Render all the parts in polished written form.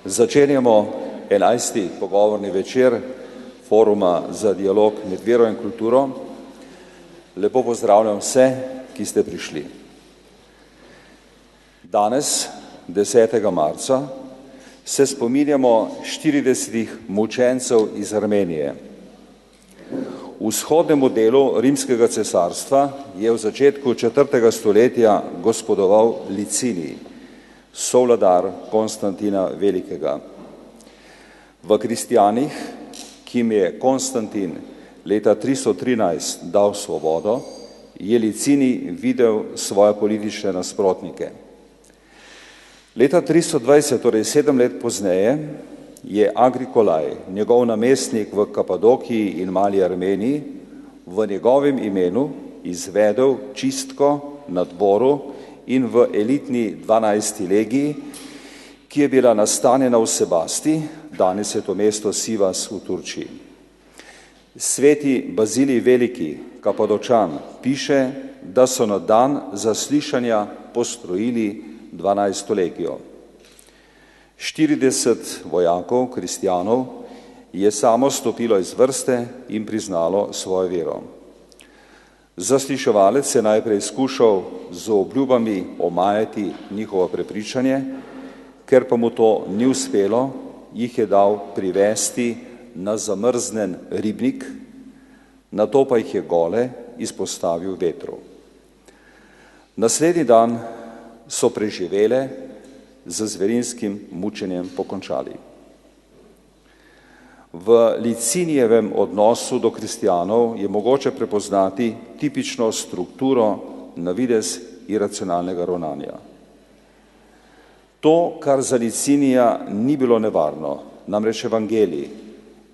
Začenjamo 11. pogovorni večer Foruma za dialog med vero in kulturo. Lepo pozdravljam vse, ki ste prišli. Danes, 10. marca, se spominjamo 40 mučencev iz Armenije. V vzhodnemu delu rimskega cesarstva je v začetku 4. stoletja gospodoval Licinij, sovladar Konstantina Velikega. V Kristijanih, ki jim je Konstantin leta 313 dal svobodo, je Licinij videl svoje politične nasprotnike. Leta 320, torej 7 let pozneje, je Agrikolaj, njegov namestnik v Kapadokiji in Mali Armeniji, v njegovem imenu izvedel čistko na dvoru in v elitni 12. legiji, ki je bila nastanjena v Sebasti, danes je to mesto Sivas v Turčiji. Sveti Bazilij Veliki, Kapadočan, piše, da so na dan zaslišanja postrojili 12. legijo. 40 vojakov, kristjanov, je samo stopilo iz vrste in priznalo svojo vero. Zasliševalec je najprej skušal z obljubami omajati njihovo prepričanje, ker pa mu to ni uspelo, jih je dal privesti na zamrznen ribnik, nato pa jih je gole izpostavil vetru. Naslednji dan so preživele z zverinskim mučenjem pokončali. V Licinijevem odnosu do kristjanov je mogoče prepoznati tipično strukturo na videz iracionalnega ravnanja. To, kar za Licinija ni bilo nevarno, namreč evangelij,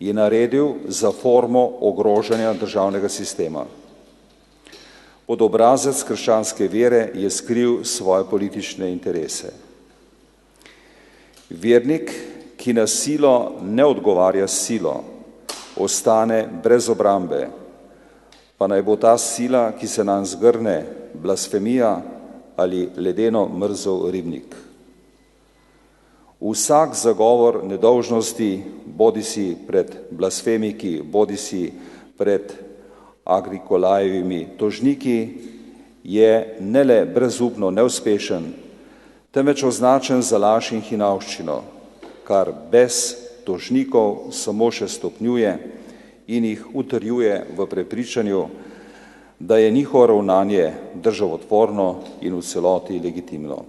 je naredil za formo ogrožanja državnega sistema. Pod obrazec krščanske vere je skril svoje politične interese. Vernik, ki na silo ne odgovarja s silo, ostane brez obrambe, pa naj bo ta sila, ki se nam zgrne, blasfemija ali ledeno mrzel ribnik. Vsak zagovor nedolžnosti, bodisi pred blasfemiki, bodisi pred Agrikolajevimi tožniki, je ne le brezupno neuspešen, temveč označen za laž in hinavščino, kar brez tožnikov samo še stopnjuje in jih utrjuje v prepričanju, da je njihovo ravnanje državotvorno in v celoti legitimno.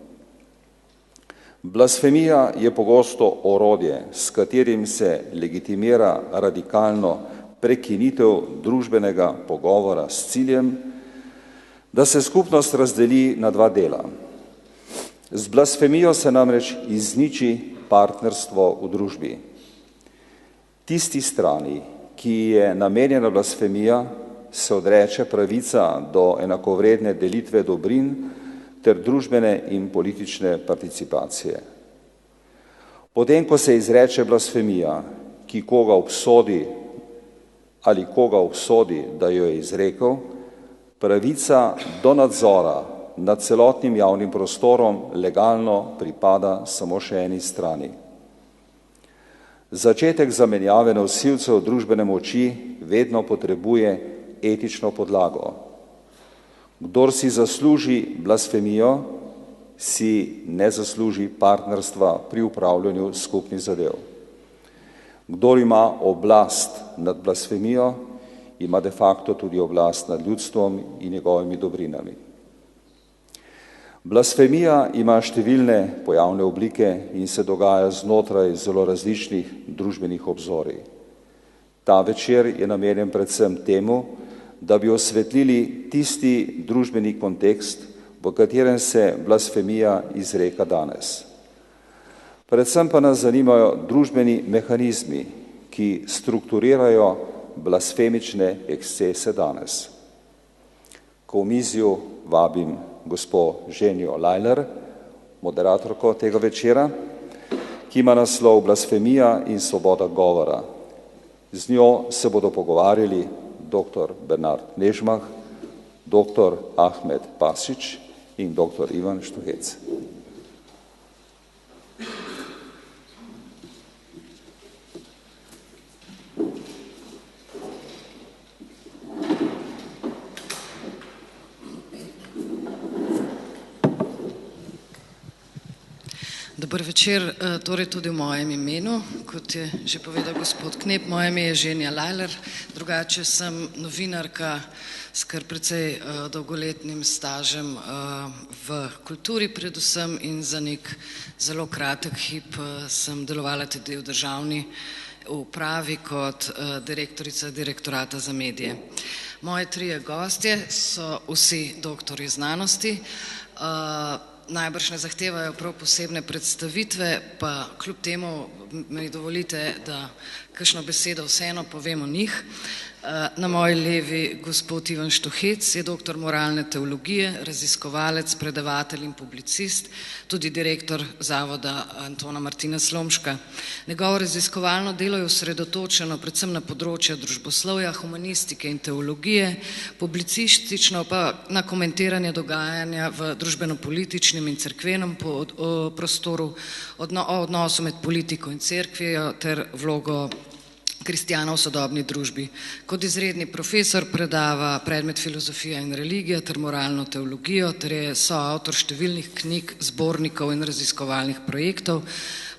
Blasfemija je pogosto orodje, s katerim se legitimira radikalno prekinitev družbenega pogovora s ciljem, da se skupnost razdeli na dva dela. Z blasfemijo se namreč izniči partnerstvo v družbi. Tisti strani, ki je namenjena blasfemija, se odreče pravica do enakovredne delitve dobrin ter družbene in politične participacije. Potem, ko se izreče blasfemija, ki koga obsodi ali koga obsodi, da jo je izrekel, pravica do nadzora nad celotnim javnim prostorom legalno pripada samo še eni strani. Začetek zamenjave nosilcev družbene moči vedno potrebuje etično podlago. Kdor si zasluži blasfemijo, si ne zasluži partnerstva pri upravljanju skupnih zadev. Kdor ima oblast nad blasfemijo, ima de facto tudi oblast nad ljudstvom in njegovimi dobrinami. Blasfemija ima številne pojavne oblike in se dogaja znotraj zelo različnih družbenih obzorij. Ta večer je namenjen predvsem temu, da bi osvetlili tisti družbeni kontekst, v katerem se blasfemija izreka danes. Predvsem pa nas zanimajo družbeni mehanizmi, ki strukturirajo blasfemične ekscese danes. K omizju vabim gospo Ženijo Lajler, moderatorko tega večera, ki ima naslov Blasfemija in svoboda govora. Z njo se bodo pogovarjali dr. Bernard Nežmah, dr. Ahmed Pasič in dr. Ivan Štuhec. Dober večer, torej tudi v mojem imenu, kot je že povedal gospod Knep, moje ime je Ženja Lajler, drugače sem novinarka s kar precej dolgoletnim stažem v kulturi predvsem in za nek zelo kratek hip sem delovala tudi v državni upravi kot direktorica direktorata za medije. Moji trije gostje so vsi doktorji znanosti, najbrž ne zahtevajo prav posebne predstavitve, pa kljub temu mi dovolite, da kakšno besedo vseeno povem o njih. Na moji levi gospod Ivan Štuhec je doktor moralne teologije, raziskovalec, predavatelj in publicist, tudi direktor Zavoda Antona Martina Slomška. Njegovo raziskovalno delo je osredotočeno predvsem na področja družboslovja, humanistike in teologije, publicistično pa na komentiranje dogajanja v družbeno-političnem in cerkvenem prostoru, o odnosu med politiko in cerkvijo ter vlogo kristjana v sodobni družbi. Kot izredni profesor predava predmet filozofija in religija ter moralno teologijo ter je soavtor številnih knjig, zbornikov in raziskovalnih projektov,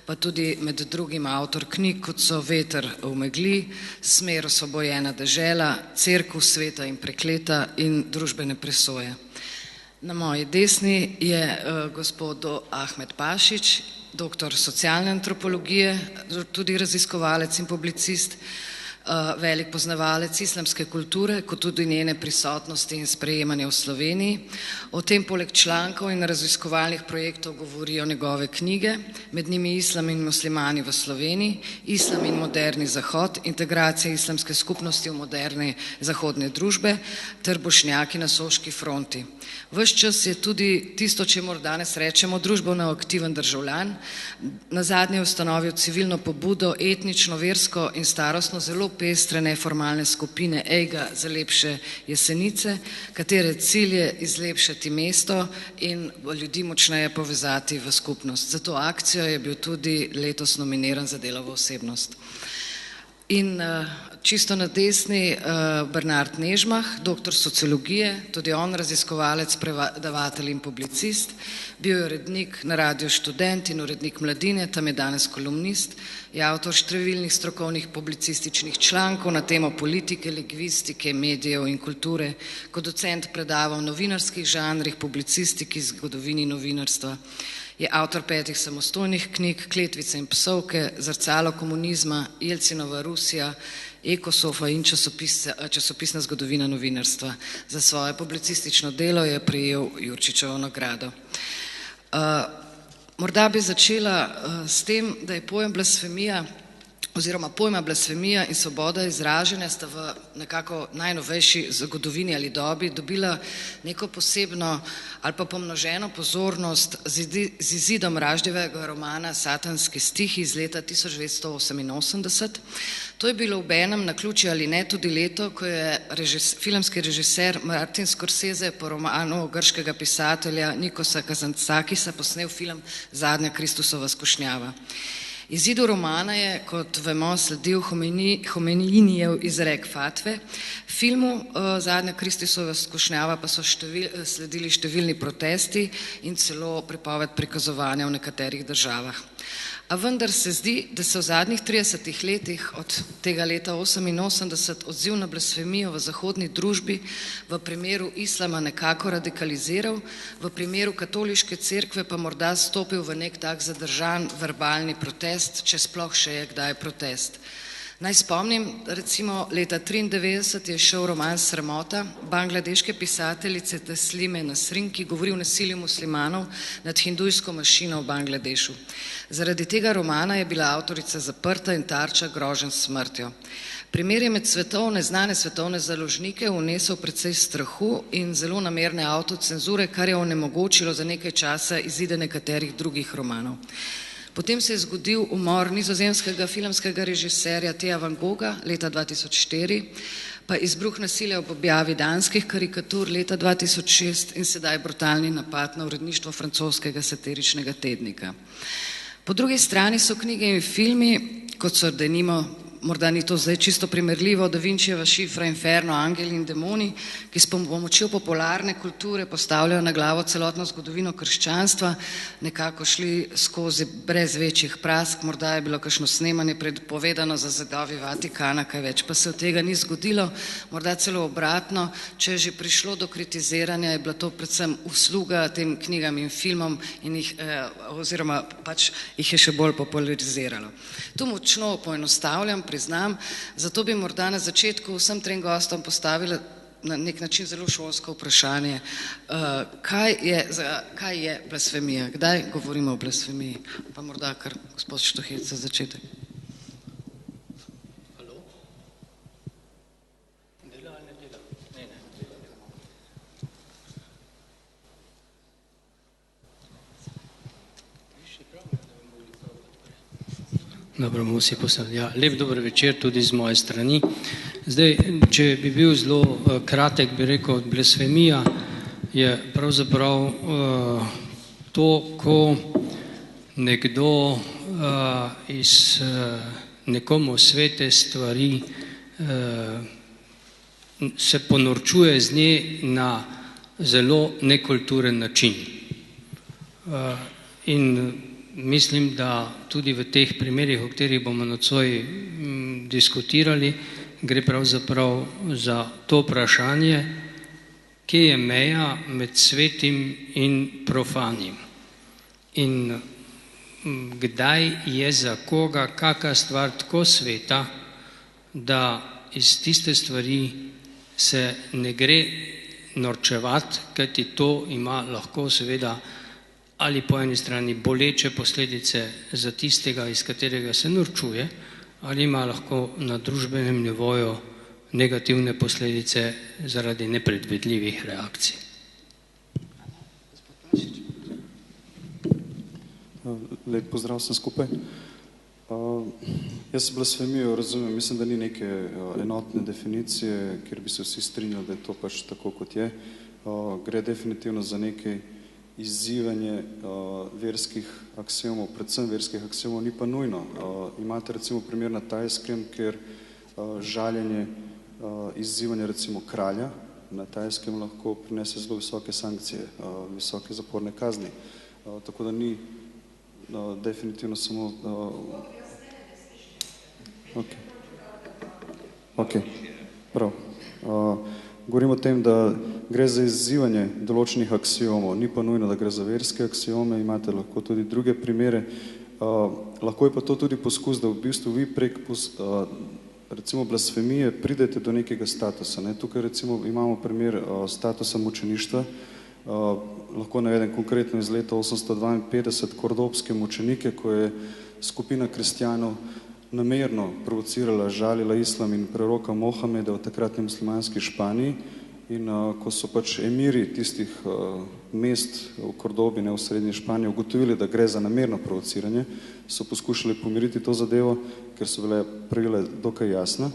pa tudi med drugim avtor knjig, kot so Veter v megli, Smer osvobojena dežela, Cerkev sveta in prekleta in družbene presoje. Na moji desni je gospod Ahmed Pašić, doktor socialne antropologije, tudi raziskovalec in publicist, velik poznavalec islamske kulture, kot tudi njene prisotnosti in sprejemanja v Sloveniji. O tem poleg člankov in raziskovalnih projektov govorijo njegove knjige, med njimi Islam in muslimani v Sloveniji, Islam in moderni zahod, integracija islamske skupnosti v moderne zahodne družbe ter Bošnjaki na Soški fronti. Ves čas je tudi tisto, čemur danes rečemo, družbeno aktiven državljan. Nazadnje je ustanovil civilno pobudo, etnično, versko in starostno zelo pestre neformalne skupine Ejga za lepše Jesenice, katere cilj je izlepšati mesto in ljudi močneje povezati v skupnost. Za to akcijo je bil tudi letos nominiran za delovo osebnost. In čisto na desni Bernard Nežmah, doktor sociologije, tudi on raziskovalec, predavatelj in publicist, bil je urednik na Radiu Študent in urednik Mladine, tam je danes kolumnist, je avtor številnih strokovnih publicističnih člankov na temo politike, lingvistike, medijev in kulture, kot docent predava v novinarskih žanrih, publicistiki, zgodovini novinarstva. Je avtor 5 samostojnih knjig, Kletvice in psovke, Zrcalo komunizma, Jelcinova Rusija, Ekosofa in časopisna zgodovina novinarstva. Za svoje publicistično delo je prejel Jurčičevo nagrado. Morda bi začela s tem, da je pojem blasfemija oziroma pojma blasfemija in svoboda izražanja sta v nekako najnovejši zgodovini ali dobi dobila neko posebno ali pa pomnoženo pozornost z izidom Raždijevega romana Satanski stihi iz leta 1988. To je bilo obenem naključje ali ne tudi leto, ko je filmski režiser Martin Scorsese po romanu grškega pisatelja Nikosa Kazantzakisa posnel film Zadnja Kristusova skušnjava. Izidu romana je, kot vemo, sledil Homeninijev izrek fatve. Filmu Zadnja Kristusova skušnjava pa so sledili številni protesti in celo prepoved prikazovanja v nekaterih državah. A vendar se zdi, da se v zadnjih 30 letih od tega leta 1988 odziv na blasfemijo v zahodni družbi v primeru islama nekako radikaliziral, v primeru katoliške cerkve pa morda stopil v nek tak zadržan verbalni protest, če sploh še je kdaj protest. Naj spomnim, recimo leta 1993 je šel roman Sramota bangladeške pisateljice Taslime Nasrin, ki govori o nasilju muslimanov nad hindujsko manjšino v Bangladešu. Zaradi tega romana je bila avtorica zaprta in tarča groženj s smrtjo. Primer je med znane svetovne založnike vnesel precej strahu in zelo namerne avtocenzure, kar je onemogočilo za nekaj časa izide nekaterih drugih romanov. Potem se je zgodil umor nizozemskega filmskega režiserja Thea van Gogha leta 2004, pa izbruh nasilja ob objavi danskih karikatur leta 2006 in sedaj brutalni napad na uredništvo francoskega satiričnega tednika. Po drugi strani so knjige in filmi, kot so denimo morda ni to zdaj čisto primerljivo, Da Vinčijeva šifra, Inferno, Angeli in demoni, ki s pomočjo popularne kulture postavljajo na glavo celotno zgodovino krščanstva, nekako šli skozi brez večjih prask, morda je bilo kakšno snemanje predpovedano za zidovi Vatikana, kaj več pa se od tega ni zgodilo, morda celo obratno, če je že prišlo do kritiziranja, je bila to predvsem usluga tem knjigam in filmom in oziroma pač jih je še bolj populariziralo. To močno poenostavljam, priznam, zato bi morda na začetku vsem trem gostom postavila na nek način zelo šolsko vprašanje, kaj je blasfemija, kdaj govorimo o blasfemiji, pa morda kar gospod Štuhec za začetek. Dobro, bomo si postavili. Ja, lep dober večer tudi z moje strani. Zdaj, če bi bil zelo kratek, bi rekel, blasfemija je pravzaprav to, ko nekdo iz nekomu svete stvari se ponorčuje z nje na zelo nekulturen način. In mislim, da tudi v teh primerih, o katerih bomo nocoj diskutirali, gre pravzaprav za to vprašanje, kje je meja med svetim in profanim. In kdaj je za koga kakšna stvar tako sveta, da iz tiste stvari se ne gre norčevati, kajti to ima lahko seveda ali po eni strani boleče posledice za tistega, iz katerega se norčuje, ali ima lahko na družbenem nivoju negativne posledice zaradi nepredvidljivih reakcij. Lep pozdrav vsem skupaj. Jaz blasfemijo razumem, mislim, da ni neke enotne definicije, kjer bi se vsi strinjali, da je to pač tako, kot je. Gre definitivno za nekaj izzivanje verskih aksiomov, predvsem verskih aksiomov, ni pa nujno. Imate recimo primer na Tajskem, kjer žaljenje, izzivanje recimo kralja na Tajskem lahko prinese zelo visoke sankcije, visoke zaporne kazni. Tako da ni definitivno samo... Ok, prav. Govorim o tem, da gre za izzivanje določenih aksiomov, ni pa nujno, da gre za verske aksiome, imate lahko tudi druge primere. Lahko je pa to tudi poskus, da v bistvu vi prek recimo blasfemije pridete do nekega statusa. Tukaj recimo imamo primer statusa mučeništva, lahko navedem konkretno iz leta 852 kordobske mučenike, ko je skupina kristjanov namerno provocirala, žalila islam in preroka Mohameda v takratni muslimanski Španiji in ko so pač emiri tistih mest v Kordobi, ne v srednji Španiji, ugotovili, da gre za namerno provociranje, so poskušali pomiriti to zadevo, ker so bile pravila dokaj jasna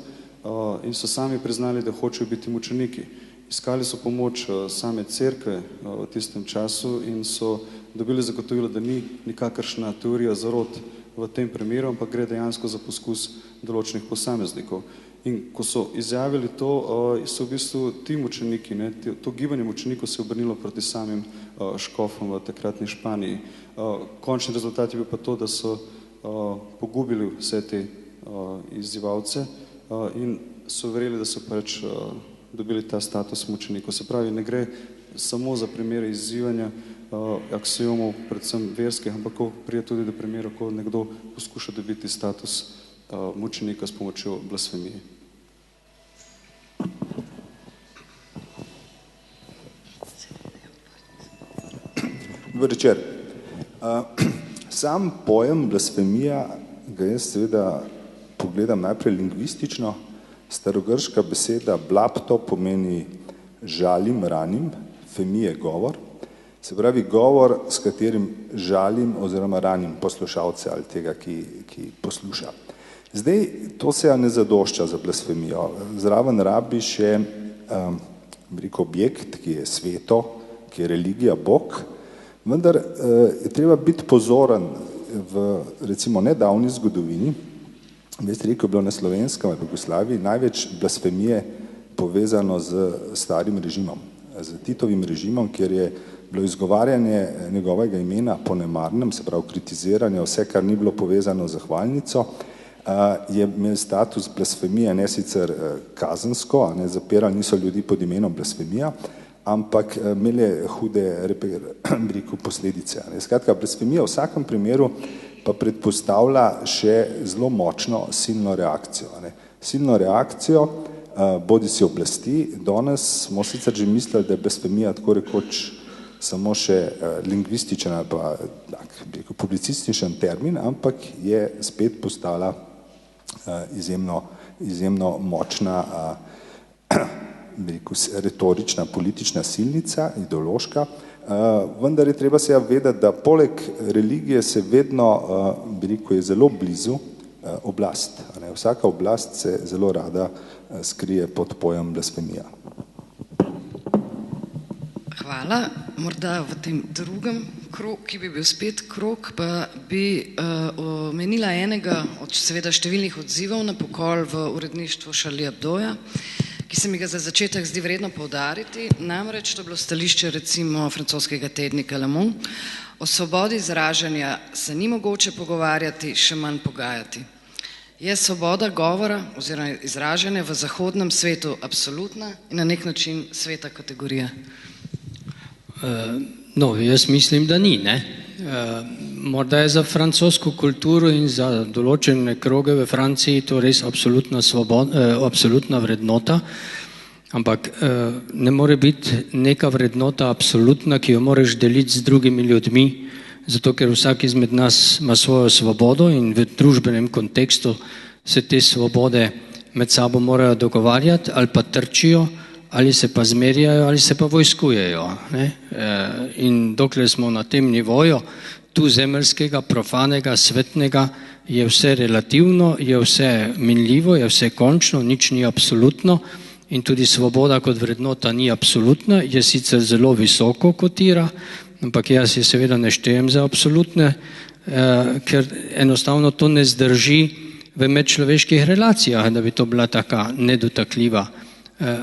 in so sami priznali, da hočejo biti mučeniki. Iskali so pomoč same cerkve v tistem času in so dobili zagotovilo, da ni nikakršna teorija zarot v tem primeru, ampak gre dejansko za poskus določenih posameznikov. In ko so izjavili to, so v bistvu ti mučeniki, to gibanje mučenikov se je obrnilo proti samim škofom v takratni Španiji. Končni rezultat je bil pa to, da so pogubili vse te izzivalce in so verjeli, da so pač dobili ta status mučenikov. Se pravi, ne gre samo za primere izzivanja aksiomov, predvsem verskih, ampak prije tudi do primerov, ko nekdo poskuša dobiti status mučenika s pomočjo blasfemije. Dober večer. Sam pojem blasfemija ga jaz seveda pogledam najprej lingvistično. Starogrška beseda blapto pomeni žalim, ranim, femije govor. Se pravi govor, s katerim žalim oziroma ranim poslušalce ali tega, ki posluša. Zdaj, to se ne zadošča za blasfemijo. Zraven rabi še objekt, ki je sveto, ki je religija, Bog, vendar je treba biti pozoren v recimo nedavni zgodovini, Veste, rekel je bilo na Slovenskem ali v Jugoslaviji največ blasfemije povezano z starim režimom, z Titovim režimom, kjer je bilo izgovarjanje njegovega imena po nemarnem, se pravi kritiziranje, vse, kar ni bilo povezano z zahvalnico, je imel status blasfemije, ne sicer kazensko, ne zapirali niso ljudi pod imenom blasfemija, ampak imeli hude posledice. Skratka, blasfemija v vsakem primeru pa predpostavlja še zelo močno silno reakcijo. Silno reakcijo bodi si oblasti. Danes smo sicer že mislili, da je blasfemija tako rekoč samo še lingvističen ali pa publicističen termin, ampak je spet postala izjemno močna retorična, politična silnica, ideološka, vendar je treba se vedeti, da poleg religije se vedno, je zelo blizu oblast. Vsaka oblast se zelo rada skrije pod pojem blasfemija. Hvala. Morda v tem drugem krogu, ki bi bil spet krog, pa bi omenila enega od seveda številnih odzivov na pokol v uredništvu Charlie Hebdoja, ki se mi ga za začetek zdi vredno poudariti, namreč to je bilo stališče recimo francoskega tednika Le Monde: o svobodi izražanja se ni mogoče pogovarjati, še manj pogajati. Je svoboda govora oziroma izražanja v zahodnem svetu absolutna in na nek način sveta kategorija? No, jaz mislim, da ni, ne. Morda je za francosko kulturo in za določene kroge v Franciji to res absolutna vrednota, ampak ne more biti neka vrednota absolutna, ki jo moraš deliti z drugimi ljudmi, zato ker vsak izmed nas ima svojo svobodo in v družbenem kontekstu se te svobode med sabo morajo dogovarjati ali pa trčijo, ali se pa zmerjajo, ali se pa vojskujejo. In dokler smo na tem nivoju, tu zemeljskega, profanega, svetnega, je vse relativno, je vse minljivo, je vse končno, nič ni absolutno in tudi svoboda kot vrednota ni absolutna, je sicer zelo visoko kotira, ampak jaz je seveda ne štejem za absolutne, ker enostavno to ne zdrži v medčloveških relacijah, da bi to bila taka nedotakljiva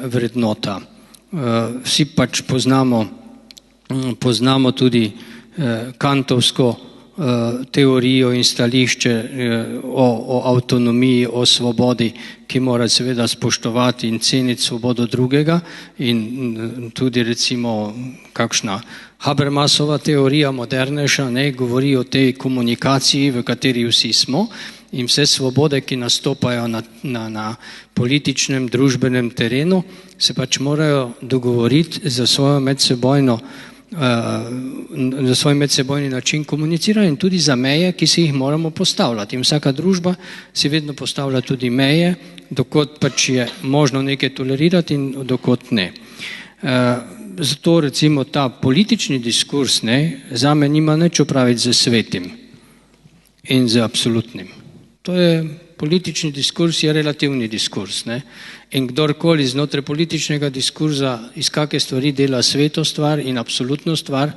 vrednota. Vsi pač poznamo tudi kantovsko teorijo in stališče o avtonomiji, o svobodi, ki mora seveda spoštovati in ceniti svobodo drugega, in tudi recimo kakšna Habermasova teorija modernejša govori o tej komunikaciji, v kateri vsi smo, in vse svobode, ki nastopajo na političnem, družbenem terenu, se pač morajo dogovoriti za svoj medsebojni način komuniciranja in tudi za meje, ki si jih moramo postavljati. In vsaka družba si vedno postavlja tudi meje, dokot pač je možno nekaj tolerirati in dokot ne. Zato recimo ta politični diskurs zame nima nič opraviti z svetim in z absolutnim. To je politični diskurs, je relativni diskurs. In kdorkoli znotraj političnega diskurza iz kakšne stvari dela sveto stvar in absolutno stvar,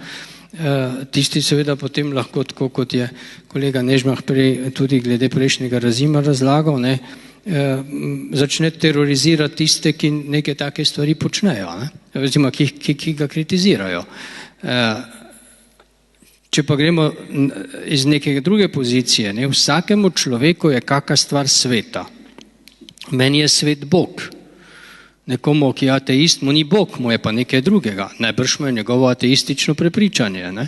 tisti seveda potem lahko, tako kot je kolega Nežmah prej tudi glede prejšnjega razima razlagal, začne terorizirati tiste, ki neke take stvari počnejo, oziroma ki ga kritizirajo. Če pa gremo iz neke druge pozicije, vsakemu človeku je kakšna stvar sveta. Meni je svet Bog. Nekomu, ki je ateist, mu ni Bog, mu je pa nekaj drugega. Najbrž mu je njegovo ateistično prepričanje.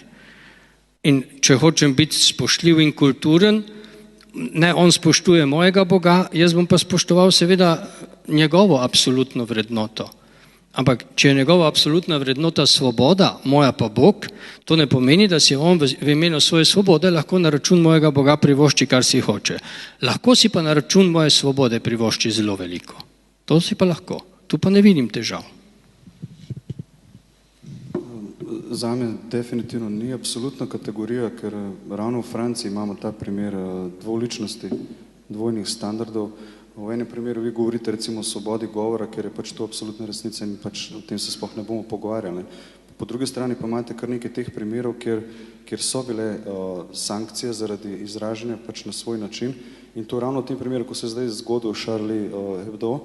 In če hočem biti spoštljiv in kulturen, on spoštuje mojega Boga, jaz bom pa spoštoval seveda njegovo absolutno vrednoto. Ampak če je njegova absolutna vrednota svoboda, moja pa Bog, to ne pomeni, da si on v imenu svoje svobode lahko na račun mojega Boga privošči, kar si hoče. Lahko si pa na račun moje svobode privošči zelo veliko. To si pa lahko. Tu pa ne vidim težav. Zame definitivno ni absolutna kategorija, ker ravno v Franciji imamo ta primer dvoličnosti, dvojnih standardov. V enem primeru vi govorite recimo o svobodi govora, ker je pač to absolutna resnica in pač o tem se sploh ne bomo pogovarjali. Po drugi strani pa imate kar nekaj teh primerov, kjer so bile sankcije zaradi izražanja pač na svoj način In to ravno v tem primeru, ko se zdaj zgodil Charlie Hebdo,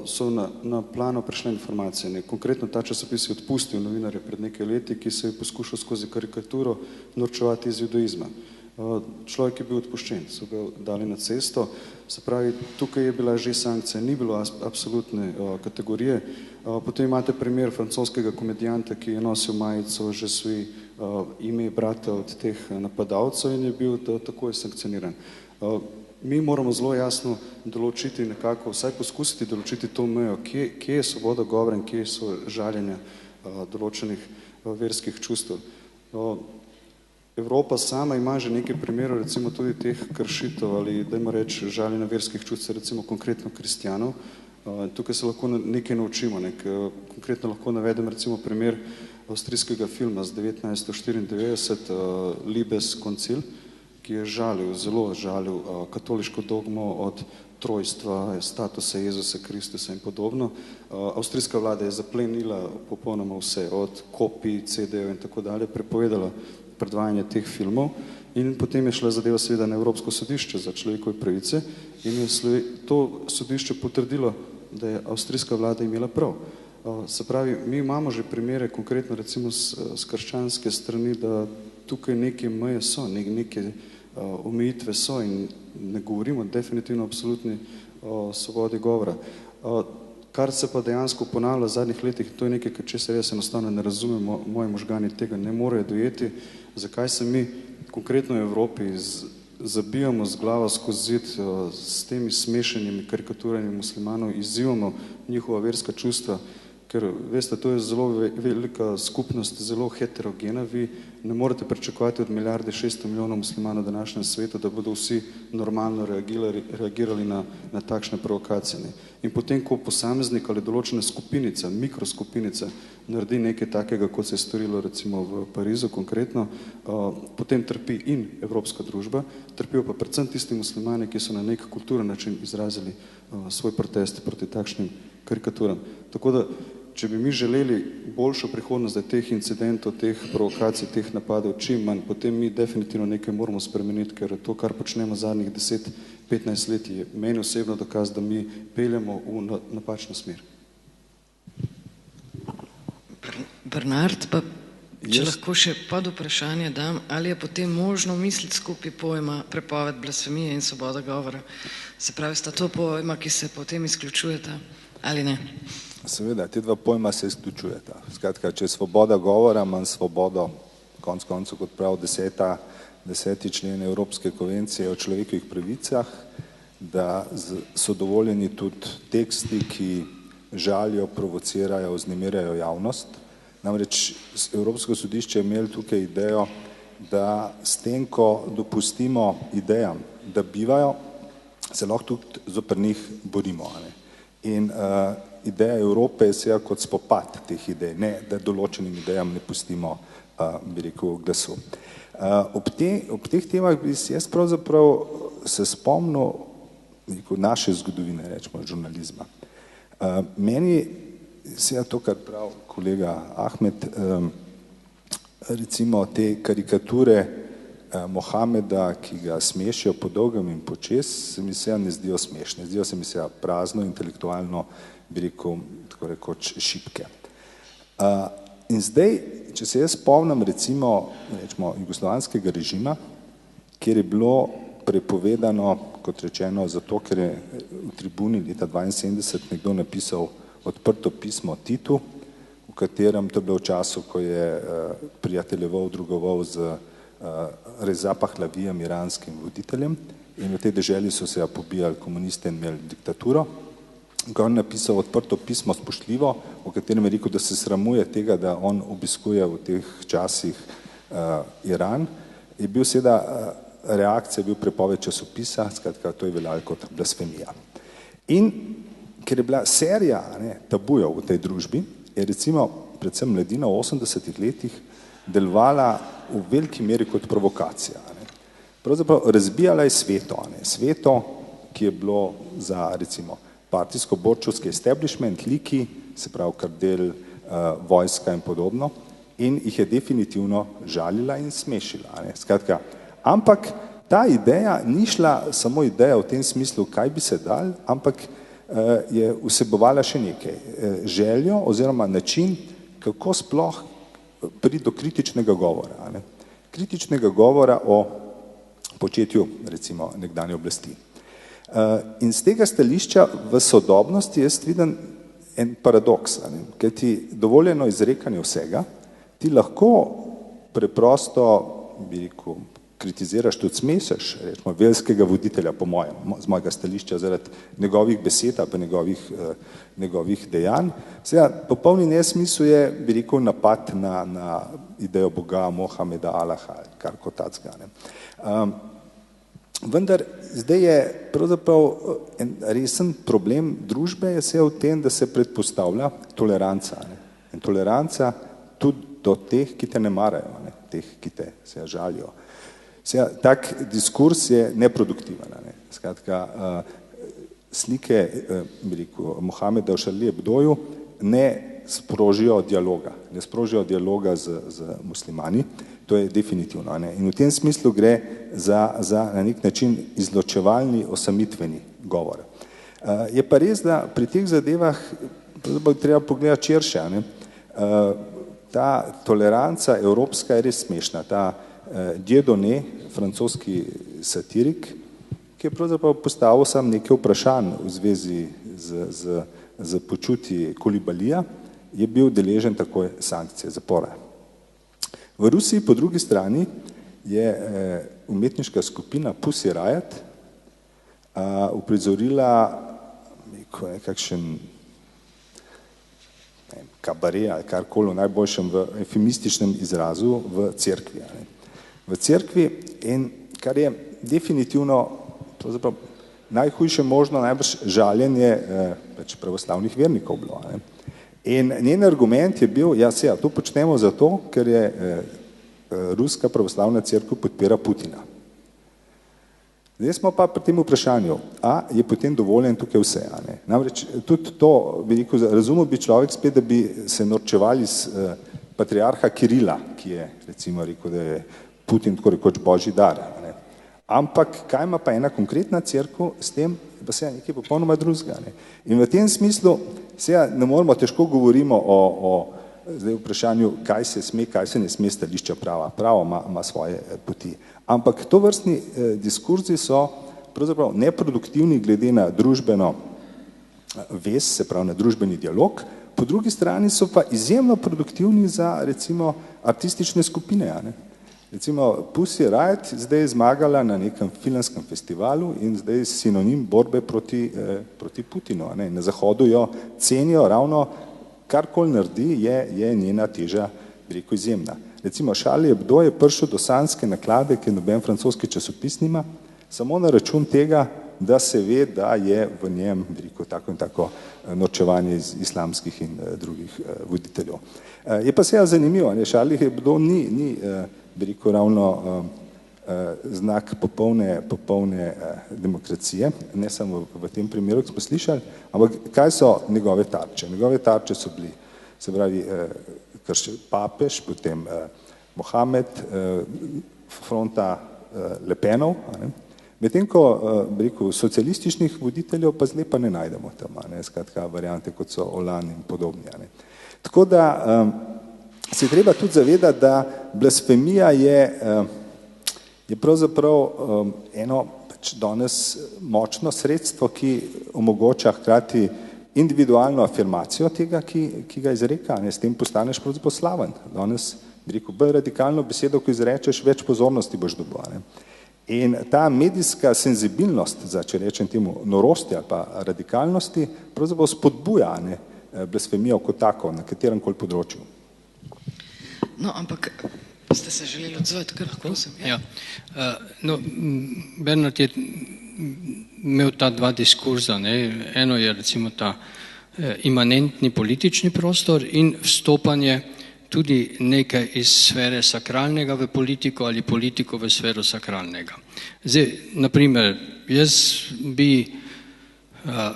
so na plano prišle informacije. Ne. Konkretno ta časopis je odpustil novinarja pred nekaj leti, ki se je poskušal skozi karikaturo norčevati iz judaizma. Človek je bil odpuščen, so ga dali na cesto, se pravi, tukaj je bila že sankcija, ni bilo absolutne kategorije. Potem imate primer francoskega komedijanta, ki je nosil majico že svoji ime brata od teh napadalcev in je bil takoj sankcioniran. Mi moramo zelo jasno določiti nekako, vsaj poskusiti določiti to mejo, kje je svoboda govora in kje so žaljenja določenih verskih čustev. Evropa sama ima že nekaj primerov, recimo tudi teh kršitev ali dajmo reči žaljenja verskih čustev, recimo konkretno kristjanov. Tukaj se lahko nekaj naučimo. Konkretno lahko navedem recimo primer avstrijskega filma z 1994 Liebes Konzil, ki je zelo žalil katoliško dogmo od trojstva, statusa Jezusa Kristusa in podobno. Avstrijska vlada je zaplenila popolnoma vse, od kopij, CD-jev in tako dalje, prepovedala predvajanje teh filmov in potem je šla zadeva seveda na Evropsko sodišče za človekove pravice in je to sodišče potrdilo, da je avstrijska vlada imela prav. Se pravi, mi imamo že primere, konkretno recimo z krščanske strani, da tukaj neke meje so, neke omejitve so in ne govorimo definitivno absolutni o svobodi govora. Kar se pa dejansko ponavlja v zadnjih letih, to je nekaj, če se res enostavno ne razumemo, moji možgani tega ne morejo dojeti, zakaj se mi konkretno v Evropi zabijamo z glavo skozi zid s temi smešanimi karikaturami muslimanov, izzivamo njihova verska čustva, ker veste, to je zelo velika skupnost, zelo heterogena, vi ne morete pričakovati od 1,6 milijarde muslimanov v današnjem svetu, da bodo vsi normalno reagirali na takšne provokacije. In potem, ko posameznik ali določena skupinica, mikroskopinica naredi nekaj takega, kot se je storilo recimo v Parizu konkretno, potem trpi in evropska družba, trpijo pa predvsem tisti muslimani, ki so na nek kulturen način izrazili svoj protest proti takšnim karikaturam. Tako da, če bi mi želeli boljšo prihodnost, da teh incidentov, teh provokacij, teh napadov čim manj, potem mi definitivno nekaj moramo spremeniti, ker to, kar počnemo zadnjih 10-15 let, je meni osebno dokaz, da mi peljemo v napačno smer. Bernard, pa če lahko še pod vprašanje dam, ali je potem možno misliti skupaj pojma prepoved blasfemije in svoboda govora? Se pravi, sta to pojma, ki se potem izključujeta, ali ne? Seveda, te dva pojma se izključujeta. Skratka, če je svoboda govora, manj svobodo, konec koncev, kot prav 10. člen Evropske konvencije o človekovih pravicah, da so dovoljeni tudi teksti, ki žalijo, provocirajo, vznemirjajo javnost. Namreč Evropsko sodišče je imelo tukaj idejo, da s tem, ko dopustimo idejam, da bivajo, se lahko tudi zoper njih borimo. In ideja Evrope je seveda kot spopad teh idej, ne, da določenim idejam ne pustimo, bi rekel, glasu. Ob teh temah bi jaz pravzaprav se spomnil naše zgodovine, rečemo, žurnalizma. Meni seveda to, kar pravi kolega Ahmed, recimo te karikature Mohameda, ki ga smešijo po dolgem in počez, se mi seveda ne zdijo smešne, zdijo se mi seveda prazno, intelektualno, bi rekel, tako rekoč, šibke. In zdaj, če se jaz spomnim recimo jugoslovanskega režima, kjer je bilo prepovedano, kot rečeno, zato, ker je v Tribuni leta 1972 nekdo napisal odprto pismo Titu, v katerem to je bilo v času, ko je prijateljeval, drugoval z Reza Pahlavijem, iranskim voditeljem, in v tej deželi so se pobijali komuniste in imeli diktaturo. Ko je on napisal odprto pismo spoštljivo, v katerem je rekel, da se sramuje tega, da on obiskuje v teh časih Iran, je bil seveda reakcija, bil prepoved časopisa, skratka, to je veljalo kot blasfemija. In ker je bila serija tabujev v tej družbi, je recimo predvsem mladina v 80-ih letih delovala v veliki meri kot provokacija. Pravzaprav razbijala je sveto, sveto, ki je bilo za recimo partijsko-borčovski establishment, liki, se pravi kardel, vojska in podobno, in jih je definitivno žalila in smešila. Skratka, ampak ta ideja ni šla samo ideja v tem smislu, kaj bi se dal, ampak je vsebovala še nekaj. Željo oziroma način, kako sploh priti do kritičnega govora. Ne? Kritičnega govora o početju, recimo, nekdanje oblasti. In z tega stališča v sodobnosti jaz vidim en paradoks, ker ti dovoljeno izrekanje vsega, ti lahko preprosto, bi rekel, kritiziraš, tudi smešaš, rečemo, velskega voditelja, po mojem, z mojega stališča, zaradi njegovih besed, pa njegovih dejanj. Seveda, popolni nesmisel je, bi rekel, napad na idejo Boga, Mohameda, Allaha, kar kot tacga. Vendar zdaj je pravzaprav en resen problem družbe je se v tem, da se predpostavlja toleranca. In toleranca tudi do teh, ki te ne marajo, teh, ki te se žalijo. Tak diskurs je neproduktiven. Skratka, slike, bi rekel, Mohameda v Charlie Hebdoju ne sprožijo dialoga z muslimani, to je definitivno. In v tem smislu gre za na nek način izločevalni, osamitveni govor. Je pa res, da pri teh zadevah treba pogledati širše. Ta toleranca evropska je res smešna. Ta Dieudonné, francoski satirik, ki je pravzaprav postavil sam nekaj vprašanj v zvezi z počutji Koulibalija, je bil deležen takoj sankcije zapora. V Rusiji po drugi strani je umetniška skupina Pussy Riot uprizorila nekakšen kabaret ali karkoli v najboljšem v eufemističnem izrazu v cerkvi. V cerkvi in kar je definitivno najhujše možno najbrž žaljenje pravoslavnih vernikov bilo. In njen argument je bil, to počnemo zato, ker je ruska pravoslavna cerkev podpira Putina. Zdaj smo pa pri tem vprašanju, a je potem dovoljen tukaj vse. Namreč tudi to, bi rekel, razumel bi človek spet, da bi se norčevali iz patriarha Kirila, ki je recimo rekel, da je Putin tako rekoč božji dar. Ampak kaj ima pa ena konkretna cerkev s tem, pa se je nekaj popolnoma drugega. In v tem smislu ne moramo, težko govorimo o vprašanju, kaj se sme, kaj se ne sme stališča prava. Pravo ima svoje poti. Ampak tovrstni diskurzi so pravzaprav neproduktivni glede na družbeno vez, se pravi na družbeni dialog, po drugi strani so pa izjemno produktivni za recimo artistične skupine. Recimo Pussy Riot zdaj je zmagala na nekem filmskem festivalu in zdaj je sinonim borbe proti Putinu. Na Zahodu jo cenijo ravno, karkoli naredi, je njena teža, bi rekel, izjemna. Recimo Charlie Hebdo je prišel do sanjske naklade, ki noben francoski časopis nima, samo na račun tega, da se ve, da je v njem, bi rekel, tako in tako norčevanje iz islamskih in drugih voditeljev. Je pa seveda zanimivo, Charlie Hebdo ni bi rekel, ravno znak popolne demokracije, ne samo v tem primeru, ki smo slišali, ampak kaj so njegove tarče? Njegove tarče so bili, se pravi, papež, potem Mohamed, fronta Le Penov, medtem ko, bi rekel, socialističnih voditeljev pa zdaj pa ne najdemo tam, skratka variante, kot so Hollande in podobni. Tako da se treba tudi zavedati, da blasfemija je pravzaprav eno danes močno sredstvo, ki omogoča hkrati individualno afirmacijo tega, ki ga izreka, s tem postaneš pravzaprav slaven. Danes, bi rekel, bolj radikalno besedo, ko izrečeš, več pozornosti boš dobil. In ta medijska senzibilnost, če rečem temu norosti ali pa radikalnosti, pravzaprav spodbuja blasfemijo kot tako na katerem koli področju. No, ampak ste se želeli odzvati, kar prosim. Ja. No, Bernard je imel ta dva diskurza. Eno je recimo ta imanentni politični prostor in vstopanje tudi nekaj iz sfere sakralnega v politiko ali politiko v sfero sakralnega. Zdaj, naprimer, jaz bi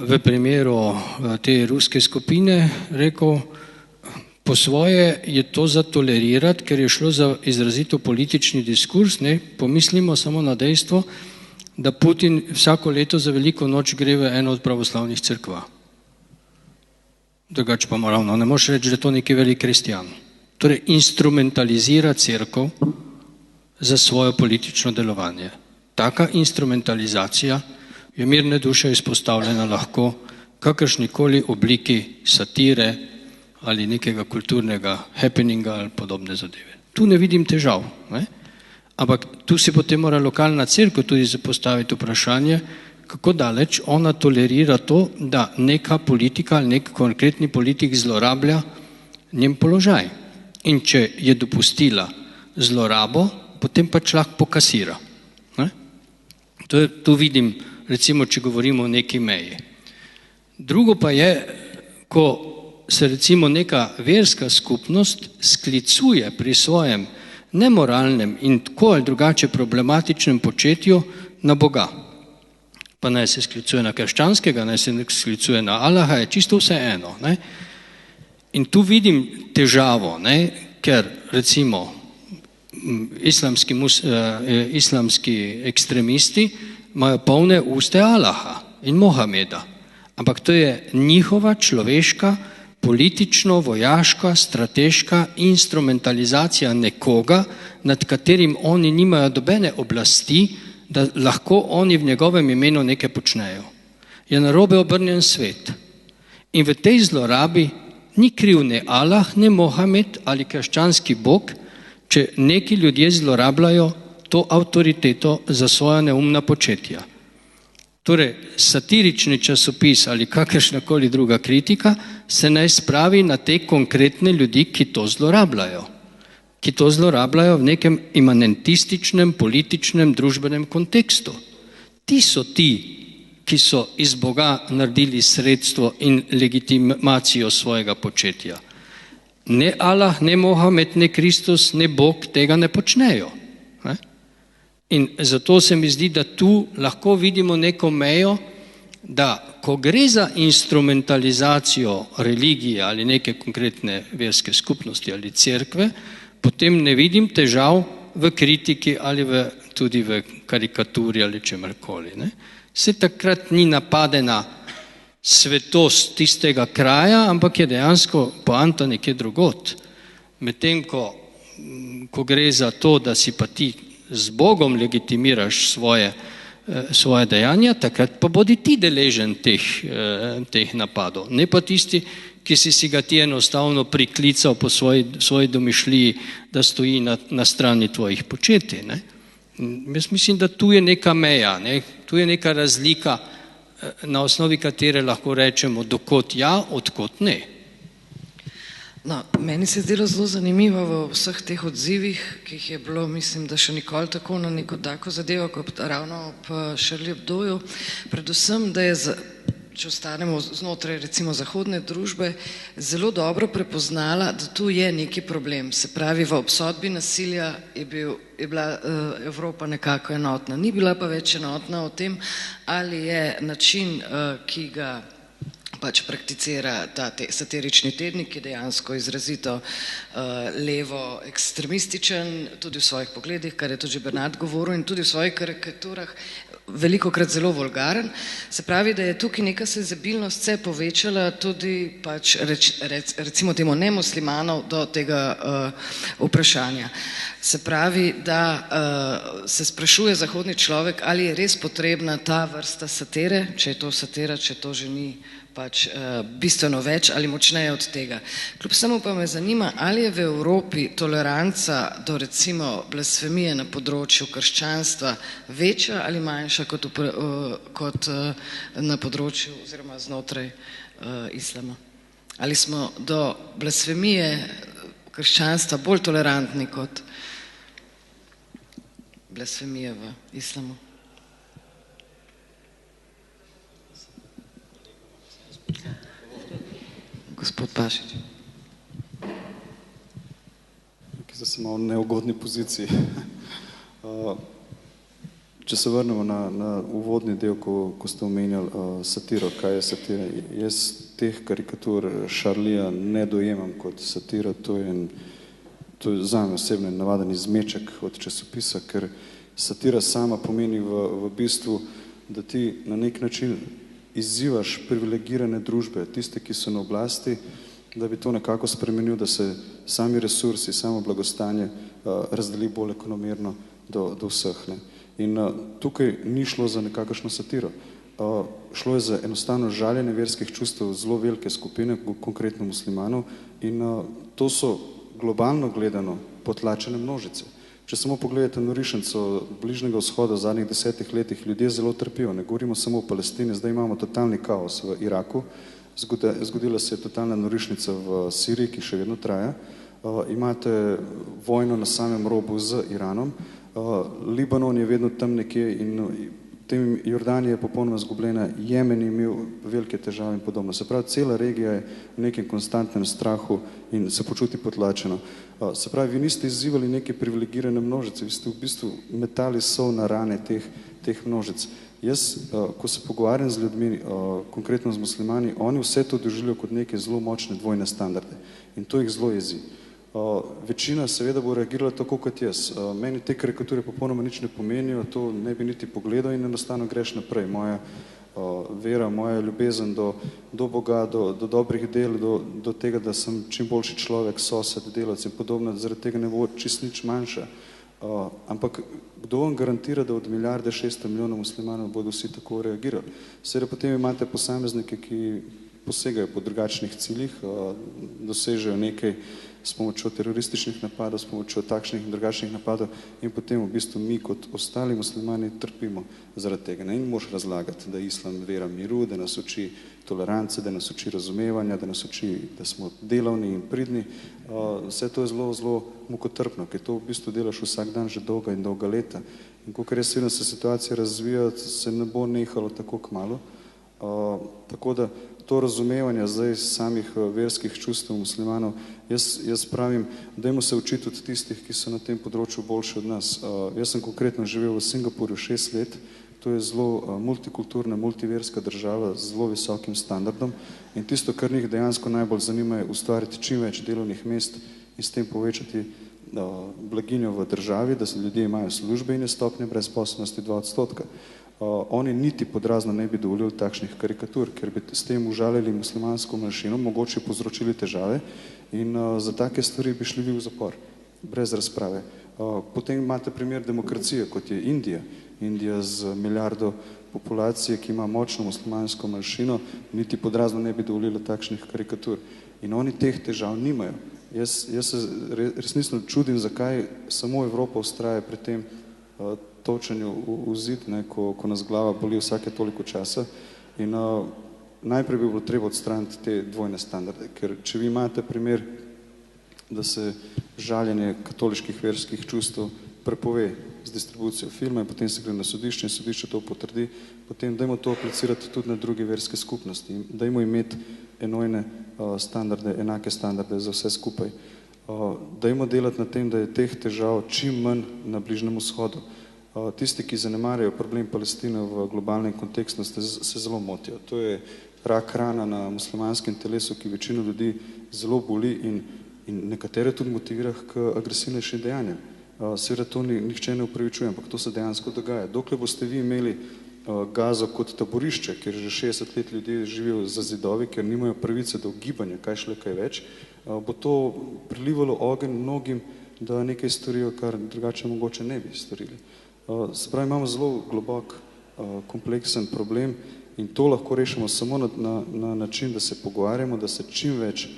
v primeru te ruske skupine rekel, Po svoje je to za tolerirati, ker je šlo za izrazito politični diskurs, ne, pomislimo samo na dejstvo, da Putin vsako leto za veliko noč gre v eno od pravoslavnih cerkva. Drugače pa ravno ne moreš reči, da je to neki velik kristjan. Torej instrumentalizira cerkev za svoje politično delovanje. Taka instrumentalizacija je mirne duše izpostavljena lahko kakršnikoli obliki satire ali nekega kulturnega happeninga ali podobne zadeve. Tu ne vidim težav, ne? Ampak tu se potem mora lokalna cerkev tudi zapostaviti vprašanje, kako daleč ona tolerira to, da neka politika ali nek konkretni politik zlorablja njen položaj. In če je dopustila zlorabo, potem pač lahko pokasira. Tu vidim, recimo, če govorimo o neki meji. Drugo pa je, ko se recimo neka verska skupnost sklicuje pri svojem nemoralnem in tako ali drugače problematičnem početju na Boga. Pa naj se sklicuje na krščanskega, naj se sklicuje na Allaha, je čisto vse eno. Ne? In tu vidim težavo, ne? Ker recimo islamski ekstremisti imajo polne uste Allaha in Mohameda, ampak to je njihova človeška, politično, vojaška, strateška instrumentalizacija nekoga, nad katerim oni nimajo dobene oblasti, da lahko oni v njegovem imenu nekaj počnejo. Je narobe obrnjen svet. In v tej zlorabi ni kriv ne Allah, ne Mohamed ali krščanski Bog, če neki ljudje zlorabljajo to avtoriteto za svoja neumna početja. Torej, satirični časopis ali kakršnakoli druga kritika se naj spravi na te konkretne ljudi, ki to zlorabljajo. Ki to zlorabljajo v nekem imanentističnem, političnem, družbenem kontekstu. Ti so ti, ki so iz Boga naredili sredstvo in legitimacijo svojega početja. Ne Allah, ne Mohamed, ne Kristus, ne Bog tega ne počnejo. In zato se mi zdi, da tu lahko vidimo neko mejo, da ko gre za instrumentalizacijo religije ali neke konkretne verske skupnosti ali cerkve, potem ne vidim težav v kritiki ali tudi v karikaturi ali čemarkoli. Se takrat ni napadena svetost tistega kraja, ampak je dejansko poanta nekje drugot. Medtem ko gre za to, da si pa ti z Bogom legitimiraš svoje dejanja, takrat pa bodi ti deležen teh napadov. Ne pa tisti, ki si ga ti enostavno priklical po svoji domišljiji, da stoji na strani tvojih početij. Jaz mislim, da tu je neka meja, tu je neka razlika, na osnovi katere lahko rečemo, dokot ja, odkot ne. No, meni se je zdelo zelo zanimivo v vseh teh odzivih, ki jih je bilo, mislim, da še nikoli tako na neko tako zadevo, kot ravno ob Charlie Hebdoju, predvsem, da je, če ostanemo znotraj recimo zahodne družbe, zelo dobro prepoznala, da tu je neki problem. Se pravi, v obsodbi nasilja je bila Evropa nekako enotna. Ni bila pa več enotna o tem, ali je način, ki ga pač prakticira ta satirični tednik, ki je dejansko izrazito levo ekstremističen, tudi v svojih pogledih, kar je tudi Bernard govoril, in tudi v svojih karikaturah velikokrat zelo vulgaren. Se pravi, da je tukaj neka senzibilnost se povečala tudi pač recimo temu nemuslimanov do tega vprašanja. Se pravi, da se sprašuje zahodni človek, ali je res potrebna ta vrsta satire, če je to satira, če to že ni pač bistveno več ali močneje od tega. Kljub samo pa me zanima, ali je v Evropi toleranca do recimo blasfemije na področju krščanstva večja ali manjša kot na področju oziroma znotraj islama. Ali smo do blasfemije krščanstva bolj tolerantni kot blasfemije v islamu? Gospod Pašič. Zdaj sem v neugodni poziciji. Če se vrnemo na uvodni del, ko ste omenjali satiro, kaj je satira. Jaz teh karikatur Charlieja ne dojemam kot satira, to je zame osebno navaden izmeček od časopisa, ker satira sama pomeni v bistvu, da ti na nek način izzivaš privilegirane družbe, tiste, ki so na oblasti, da bi to nekako spremenil, da se sami resursi, samo blagostanje razdeli bolj ekonomerno do vseh. Ne. In tukaj ni šlo za nekakšno satiro. Šlo je za enostavno žaljenje verskih čustev zelo velike skupine, konkretno muslimanov, in to so globalno gledano potlačene množice. Če samo pogledate norišnico Bližnjega vzhoda v zadnjih 10 letih, ljudje zelo trpijo. Ne govorimo samo o Palestini, zdaj imamo totalni kaos v Iraku, zgodila se je totalna norišnica v Siriji, ki še vedno traja, imate vojno na samem robu z Iranom, Libanon je vedno tam nekje in tem Jordanija je popolnoma zgubljena, Jemen je imel velike težave in podobno. Se pravi, cela regija je v nekem konstantnem strahu in se počuti potlačeno. Se pravi, vi niste izzivali neke privilegirane množice, vi ste v bistvu metali sol na rane teh množic. Jaz, ko se pogovarjam z ljudmi, konkretno z muslimani, oni vse to doživljajo kot neke zelo močne dvojne standarde in to jih zelo jezi. Večina seveda bo reagirala tako kot jaz. Meni te karikature popolnoma nič ne pomenijo, to ne bi niti pogledal in enostavno greš naprej. Moja vera, moja ljubezen do Boga, do dobrih del, do tega, da sem čim boljši človek, sosed, delavec in podobno, zaradi tega ne bo čist nič manjša. Ampak kdo vam garantira, da od 1,6 milijarde muslimanov bodo vsi tako reagirali? Seveda potem imate posameznike, ki posegajo po drugačnih ciljih, dosežejo nekaj s pomočjo terorističnih napadov, s pomočjo takšnih in drugačnih napadov in potem v bistvu mi kot ostali muslimani trpimo zaradi tega. Ne moš razlagati, da je islam vera miru, da nas uči tolerance, da nas uči razumevanja, da nas uči, da smo delavni in pridni. Vse to je zelo, zelo mukotrpno, ker to v bistvu delaš vsak dan že dolga in dolga leta. In kolikor jaz vidim, se situacija razvija, se ne bo nehalo tako kmalu. Tako da to razumevanje zdaj samih verskih čustev muslimanov, jaz pravim, dajmo se učiti od tistih, ki so na tem področju boljši od nas. Jaz sem konkretno živel v Singapurju 6 let, to je zelo multikulturna, multiverska država z zelo visokim standardom in tisto, kar njih dejansko najbolj zanima, je ustvariti čim več delovnih mest in s tem povečati blaginjo v državi, da se ljudje imajo službe in je stopnja brezposelnosti 2%. Oni niti podrazno ne bi dovolili takšnih karikatur, ker bi s tem užalili muslimansko manjšino, mogoče povzročili težave in za take stvari bi šli v zapor, brez razprave. Potem imate primer demokracije, kot je Indija. Indija z milijardo populacije, ki ima močno muslimansko manjšino, niti podrazno ne bi dovolila takšnih karikatur. In oni teh težav nimajo. Jaz se resnično čudim, zakaj samo Evropa vztraja pri tem točenju v zid, ko nas glava boli vsake toliko časa in najprej bi bilo treba odstraniti te dvojne standarde, ker če vi imate primer, da se žaljenje katoliških verskih čustev prepove z distribucijo filma in potem se gre na sodišče in sodišče to potrdi, potem dajmo to aplicirati tudi na druge verske skupnosti in dajmo imeti enojne standarde, enake standarde za vse skupaj. Dajmo delati na tem, da je teh težav čim manj na Bližnjem vzhodu. Tisti, ki zanemarjajo problem Palestine v globalnem kontekstu, se zelo motijo. To je rak rana na muslimanskem telesu, ki večino ljudi zelo boli in nekatere tudi motivira k agresivnejšim dejanjem. Seveda to nihče ne upravičuje, ampak to se dejansko dogaja. Dokler boste vi imeli Gazo kot taborišče, kjer že 60 let ljudje živijo za zidovi, ker nimajo pravice do gibanja, kaj šle kaj več, bo to prilivalo ogenj mnogim, da nekaj storijo, kar drugače mogoče ne bi storili. Se pravi, imamo zelo globok, kompleksen problem in to lahko rešimo samo na način, da se pogovarjamo, da se čim več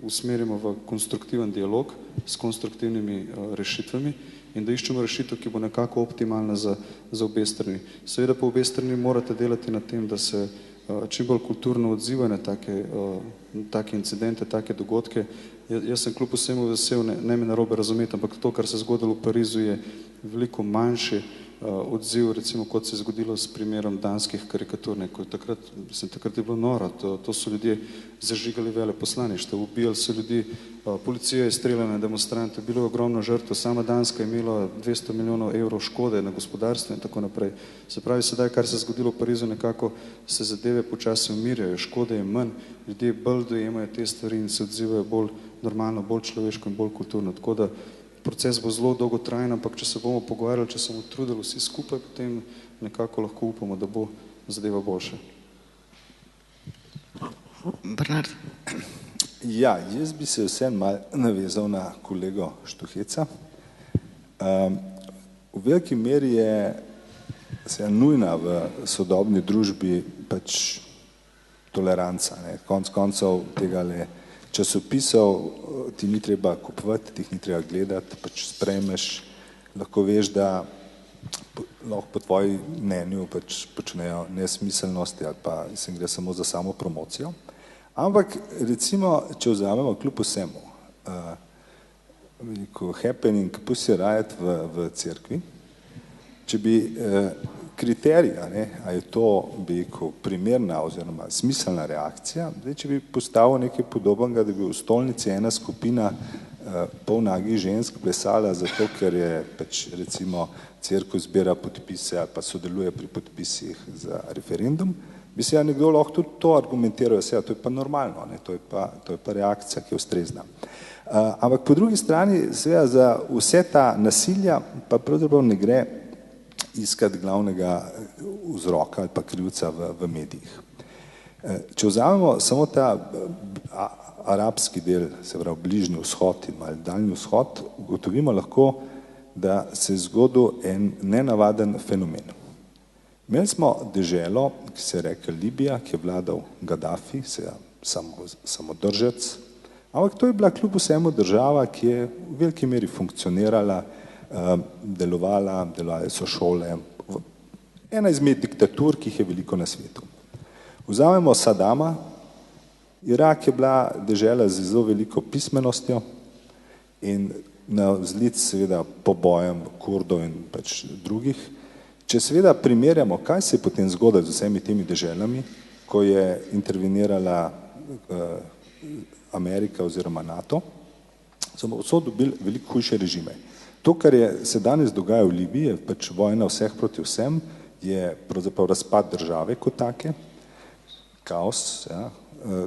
usmerimo v konstruktiven dialog s konstruktivnimi rešitvami in da iščemo rešitev, ki bo nekako optimalna za obe strani. Seveda pa obe strani morate delati na tem, da se čim bolj kulturno odziva na take incidente, take dogodke. Jaz sem kljub vsemu vesel, ne me narobe razumeti, ampak to, kar se je zgodilo v Parizu, je veliko manjše odziv, recimo kot se je zgodilo s primerom danskih karikatur, takrat je bilo noro, to so ljudje zažigali veleposlaništvo, ubijali so ljudi, policija je streljala na demonstrante, bilo je ogromno žrtev, sama Danska je imela 200 milijonov evrov škode na gospodarstvu in tako naprej. Se pravi, sedaj, kar se je zgodilo v Parizu, nekako se zadeve počasi umirjajo, škode je manj, ljudje bolj dojemajo te stvari in se odzivajo bolj normalno, bolj človeško in bolj kulturno. Tako da proces bo zelo dolgotrajen, ampak če se bomo pogovarjali, če se bomo trudili vsi skupaj, potem nekako lahko upamo, da bo zadeva boljša. Bernard. Ja, jaz bi se vsem malo navezal na kolego Štuheca. V veliki meri je nujna v sodobni družbi pač toleranca. Konec koncev tega časopisov ti ni treba kupovati, ti jih ni treba gledati, pač sprejmeš, lahko veš, da lahko po tvoji mnenju pač počnejo nesmiselnosti ali pa se gre samo za samo promocijo. Ampak recimo, če vzamemo kljub vsemu happening Pussy Riot v cerkvi, če bi kriterija, a je to primerna oziroma smiselna reakcija, če bi postavil nekaj podobnega, da bi v stolnici ena skupina polnagih žensk plesala zato, ker je pač recimo cerkev zbira podpise ali pa sodeluje pri podpisih za referendum, bi se nekdo lahko tudi to argumentiral, to je pa normalno, to je pa reakcija, ki je ustrezna. Ampak po drugi strani, seveda za vse ta nasilja pa pravzaprav ne gre iskati glavnega vzroka ali pa krivca v medijih. Če vzamemo samo ta arabski del, se pravi bližnji vzhod in malo daljni vzhod, ugotovimo lahko, da se je zgodil en nenavaden fenomen. Imeli smo deželo, ki se je rekel Libija, ki je vladal Gaddafi, samodržec, ampak to je bila kljub vsemu država, ki je v veliki meri funkcionirala, delovale so šole, ena izmed diktatur, ki jih je veliko na svetu. Vzamemo Sadama, Irak je bila dežela z zelo veliko pismenostjo in na vzlic seveda pobojem Kurdov in pač drugih. Če seveda primerjamo, kaj se je potem zgodilo z vsemi temi deželami, ko je intervenirala Amerika oziroma NATO, smo vso dobili veliko hujše režime. To, kar se danes dogaja v Libiji, je pač vojna vseh proti vsem, je pravzaprav razpad države kot take, kaos.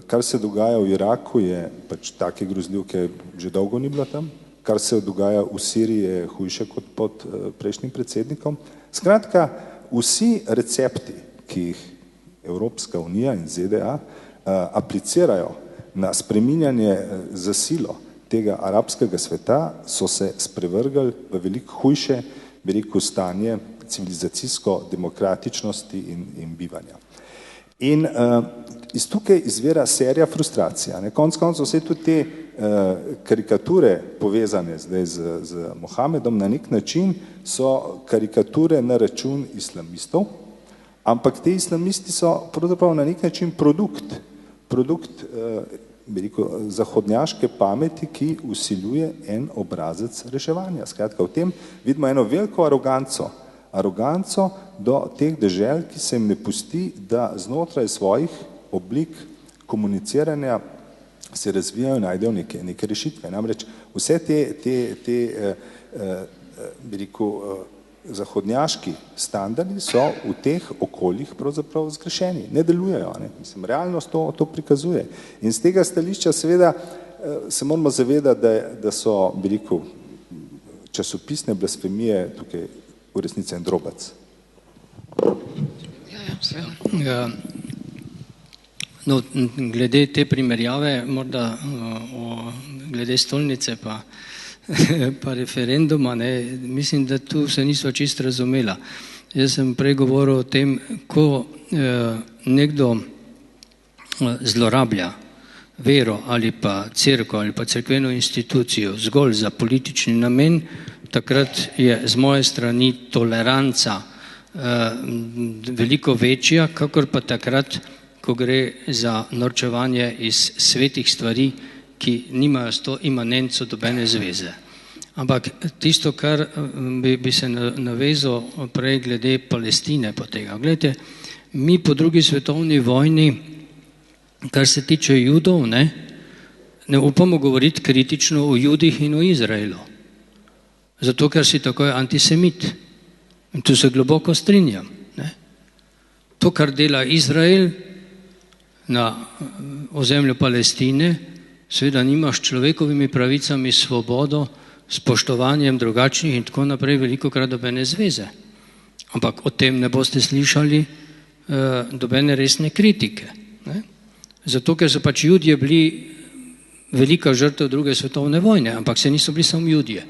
Kar se dogaja v Iraku, je pač take grozljivke že dolgo ni bilo tam, kar se dogaja v Siriji, je hujše kot pod prejšnjim predsednikom. Skratka, vsi recepti, ki jih Evropska unija in ZDA aplicirajo na spreminjanje za silo tega arabskega sveta, so se sprevrgali v veliko hujše, bi rekel, stanje civilizacijsko demokratičnosti in bivanja. In iz tukaj izvira serija frustracija. Konec koncev vse tudi te karikature povezane zdaj z Mohamedom na nek način so karikature na račun islamistov, ampak te islamisti so pravzaprav na nek način produkt bi rekel, zahodnjaške pameti, ki vsiljuje en obrazec reševanja. Skratka, v tem vidimo eno veliko aroganco do teh dežel, ki se jim ne pusti, da znotraj svojih oblik komuniciranja se razvijajo in najdejo neke rešitve. Namreč vse te bi rekel, zahodnjaški standardi so v teh okoljih pravzaprav zgrešeni, ne delujejo. Mislim, realnost to prikazuje. In z tega stališča seveda se moramo zavedati, da so, bi rekel, časopisne blasfemije tukaj v resnici en drobac. No, glede te primerjave, morda glede stolnice pa referenduma, mislim, da tu se nisva čisto razumela. Jaz sem prej govoril o tem, ko nekdo zlorablja vero ali pa cerkev ali pa cerkveno institucijo zgolj za politični namen, takrat je z moje strani toleranca veliko večja, kakor pa takrat, ko gre za norčevanje iz svetih stvari, ki nimajo s to imanenco dobene zveze. Ampak tisto, kar bi se navezal prej glede Palestine po tega. Glejte, mi po drugi svetovni vojni, kar se tiče Judov, ne upamo govoriti kritično o Judih in o Izraelu. Zato, ker si takoj antisemit. In tu se globoko strinjam. To, kar dela Izrael na ozemlju Palestine, seveda nimaš človekovimi pravicami, svobodo, spoštovanjem drugačnih in tako naprej velikokrat dobene zveze. Ampak o tem ne boste slišali dobene resne kritike. Zato, ker so pač Judje bili velika žrtev druge svetovne vojne, ampak se niso bili samo Judje.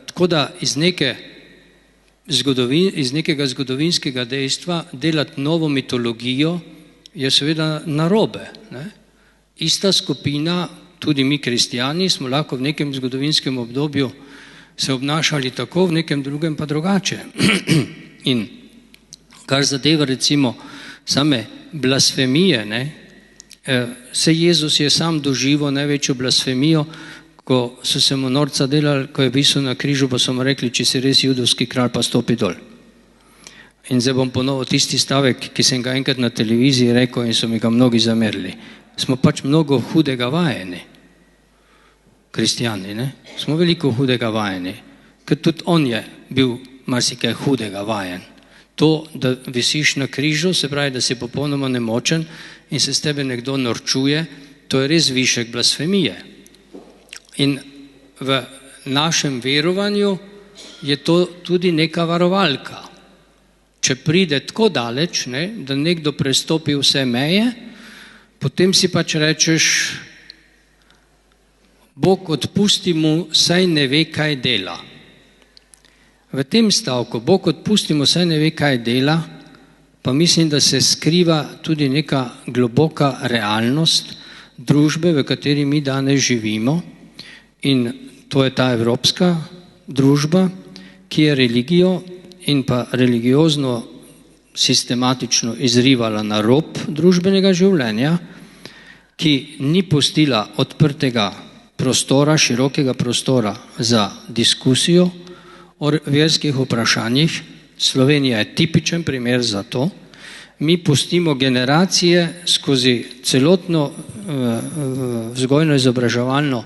Tako da iz nekega zgodovinskega dejstva delati novo mitologijo je seveda narobe. Ista skupina, tudi mi kristijani, smo lahko v nekem zgodovinskem obdobju se obnašali tako, v nekem drugem pa drugače. In kar zadeva recimo same blasfemije, se Jezus je sam doživel največjo blasfemijo, ko so se mu norca delali, ko je visel na križu, pa so mu rekli, če si res judovski kralj, pa stopi dol. In zdaj bom ponovil tisti stavek, ki sem ga enkrat na televiziji rekel in so mi ga mnogi zamerili. Smo pač mnogo hudega vajeni, kristijani, smo veliko hudega vajeni, ker tudi on je bil marsikaj hudega vajen. To, da visiš na križu, se pravi, da si popolnoma nemočen in se s tebe nekdo norčuje, to je res višek blasfemije. In v našem verovanju je to tudi neka varovalka. Če pride tako daleč, da nekdo prestopi vse meje, potem si pač rečeš, Bog odpusti mu, saj ne ve, kaj dela. V tem stavku, Bog odpusti mu, saj ne ve, kaj dela, pa mislim, da se skriva tudi neka globoka realnost družbe, v kateri mi danes živimo. In to je ta evropska družba, ki je religijo in pa religiozno sistematično izrivala na rob družbenega življenja, ki ni pustila odprtega prostora, širokega prostora za diskusijo o verskih vprašanjih. Slovenija je tipičen primer za to. Mi pustimo generacije skozi celotno vzgojno-izobraževalno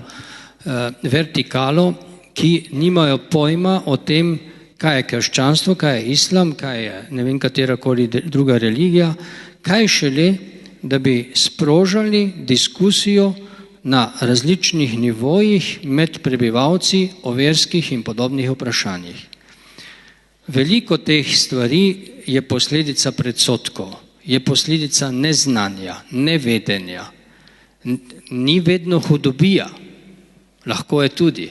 vertikalo, ki nimajo pojma o tem, kaj je krščanstvo, kaj je islam, kaj je ne vem katerakoli druga religija, kaj šele, da bi sprožali diskusijo na različnih nivojih med prebivalci o verskih in podobnih vprašanjih. Veliko teh stvari je posledica predsodkov, je posledica neznanja, nevedenja. Ni vedno hudobija, lahko je tudi,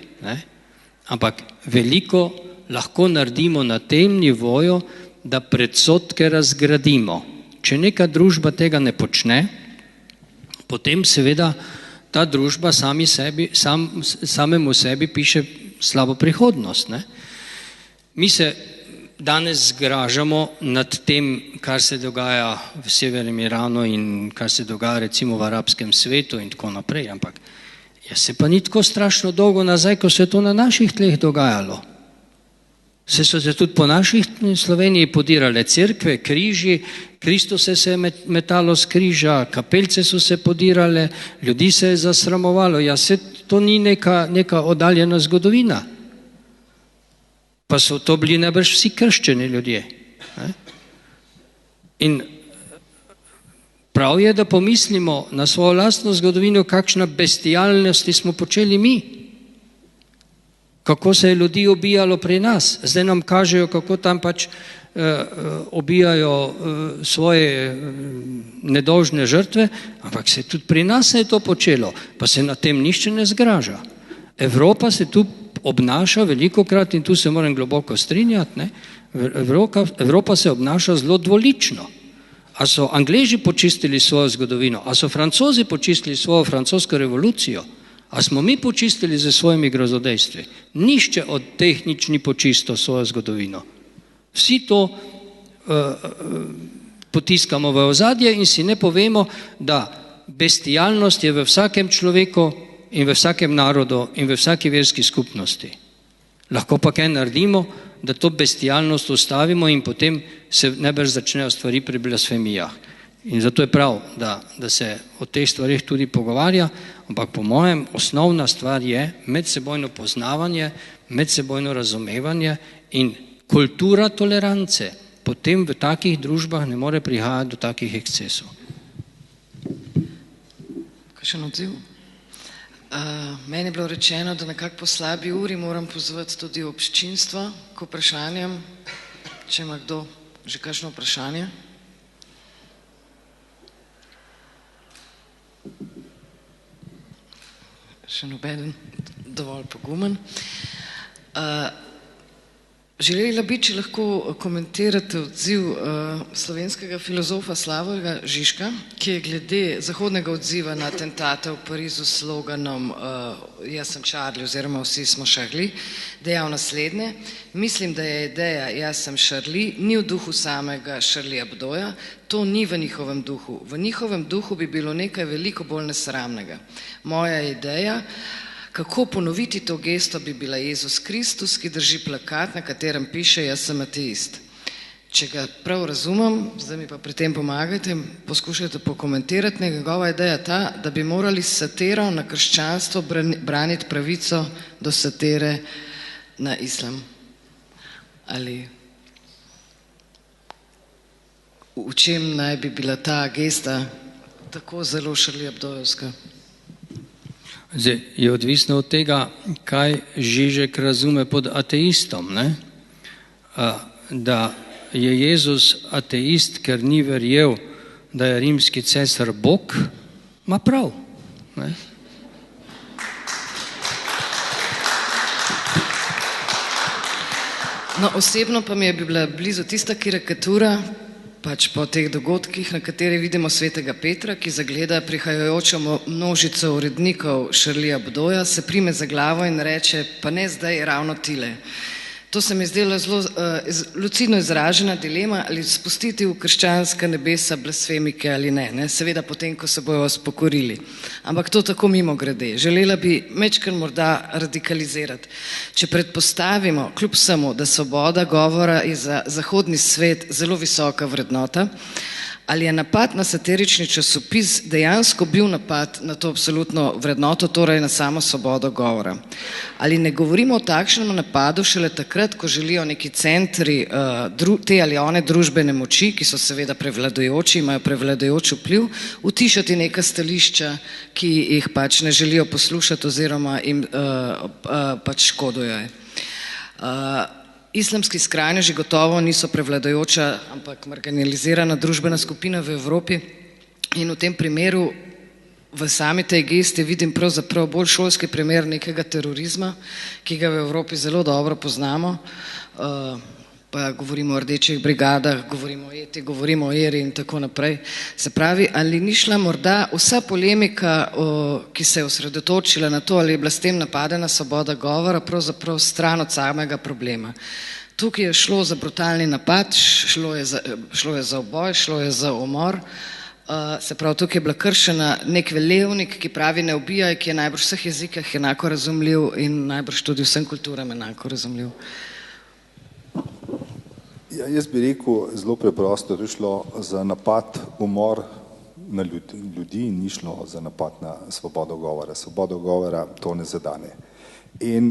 ampak veliko lahko naredimo na tem nivoju, da predsodke razgradimo. Če neka družba tega ne počne, potem seveda ta družba samemu sebi piše slabo prihodnost. Mi se danes zgražamo nad tem, kar se dogaja v severnem Iranu in kar se dogaja recimo v arabskem svetu in tako naprej, ampak se pa ni tako strašno dolgo nazaj, ko se je to na naših tleh dogajalo. So se tudi po naših Sloveniji podirale cerkve, križi, Kristuse se je metalo z križa, kapelce so se podirale, ljudi se je zasramovalo. To ni neka oddaljena zgodovina. Pa so to bili najbrž vsi krščeni ljudje. In prav je, da pomislimo na svojo lastno zgodovino, kakšna bestialnosti smo počeli mi. Kako se je ljudi ubijalo pri nas. Zdaj nam kažejo, kako tam pač ubijajo svoje nedolžne žrtve, ampak se tudi pri nas se je to počelo, pa se na tem nišče ne zgraža. Evropa se tu obnaša velikokrat, in tu se moram globoko strinjati, Evropa se obnaša zelo dvolično. A so Angleži počistili svojo zgodovino, a so Francozi počistili svojo francosko revolucijo, a smo mi počistili za svojimi grozodejstvi. Nišče od teh nič ni počistil svojo zgodovino. Vsi to potiskamo v ozadje in si ne povemo, da bestialnost je v vsakem človeku in v vsakem narodu in v vsaki verski skupnosti. Lahko pa kaj naredimo, da to bestialnost ustavimo in potem se najbrž začnejo stvari pri blasfemijah. In zato je prav, da se o teh stvarih tudi pogovarja, ampak po mojem osnovna stvar je medsebojno poznavanje, medsebojno razumevanje in kultura tolerance. Potem v takih družbah ne more prihajati do takih ekscesov. Kakšen odziv? Meni je bilo rečeno, da nekako po slabi uri moram pozvati tudi občinstvo k vprašanjem, če ima kdo že kakšno vprašanje. Še nobeden dovolj pogumen. Želela bi, če lahko komentirate odziv slovenskega filozofa Slavoja Žižka, ki je glede zahodnega odziva na atentate v Parizu s sloganom Jaz sem Charlie oziroma Vsi smo Charlie, dejal naslednje: Mislim, da je ideja Jaz sem Charlie ni v duhu samega Charlieja Hebdoja, to ni v njihovem duhu. V njihovem duhu bi bilo nekaj veliko bolj nesramnega. Moja ideja, kako ponoviti to gesto, bi bila Jezus Kristus, ki drži plakat, na katerem piše Jaz sem ateist. Če ga prav razumem, zdaj mi pa pri tem pomagajte, poskušajte pokomentirati, njegova ideja ta, da bi morali s satiro na krščanstvo braniti pravico do satire na islam. Ali v čem naj bi bila ta gesta tako zelo Charlie Hebdojevska? Zdaj, je odvisno od tega, kaj Žižek razume pod ateistom. Ne? Da je Jezus ateist, ker ni verjel, da je rimski cesar Bog, ima prav. Ne? No, osebno pa mi je bila blizu tista karikatura, pač po teh dogodkih, na kateri vidimo svetega Petra, ki zagleda prihajajočo množico urednikov Charlieja Hebdoja, se prime za glavo in reče, pa ne zdaj ravno tile. To se mi je zdela zelo lucidno izražena dilema, ali spustiti v krščanska nebesa blasfemike ali ne. Seveda potem, ko se bojo spokorili. Ampak to tako mimo grede. Želela bi majčkeno morda radikalizirati. Če predpostavimo, kljub vsemu, da svoboda govora je za zahodni svet zelo visoka vrednota, ali je napad na satirični časopis dejansko bil napad na to absolutno vrednoto, torej na samo svobodo govora. Ali ne govorimo o takšnem napadu šele takrat, ko želijo neki centri te ali one družbene moči, ki so seveda prevladujoči, imajo prevladujoč vpliv, utišati neka stališča, ki jih pač ne želijo poslušati oziroma jim pač škodujejo. Islamski skrajneži gotovo niso prevladujoča, ampak marginalizirana družbena skupina v Evropi in v tem primeru v sami tej gesti vidim pravzaprav bolj šolski primer nekega terorizma, ki ga v Evropi zelo dobro poznamo, pa govorimo o rdečih brigadah, govorimo o ETI, govorimo o ERI in tako naprej. Se pravi, ali ni šla morda vsa polemika, ki se je osredotočila na to, ali je bila s tem napadena svoboda govora, pravzaprav stran od samega problema. Tukaj je šlo za brutalni napad, šlo je za uboj, šlo je za umor, se pravi, tukaj je bila kršena nek velevnik, ki pravi ne ubijaj, ki je najbrž v vseh jezikih enako razumljiv in najbrž tudi vsem kulturam enako razumljiv. Ja, jaz bi rekel zelo preprosto, da je šlo za napad, umor na ljudi in ni šlo za napad na svobodo govora. Svobodo govora to ne zadane. In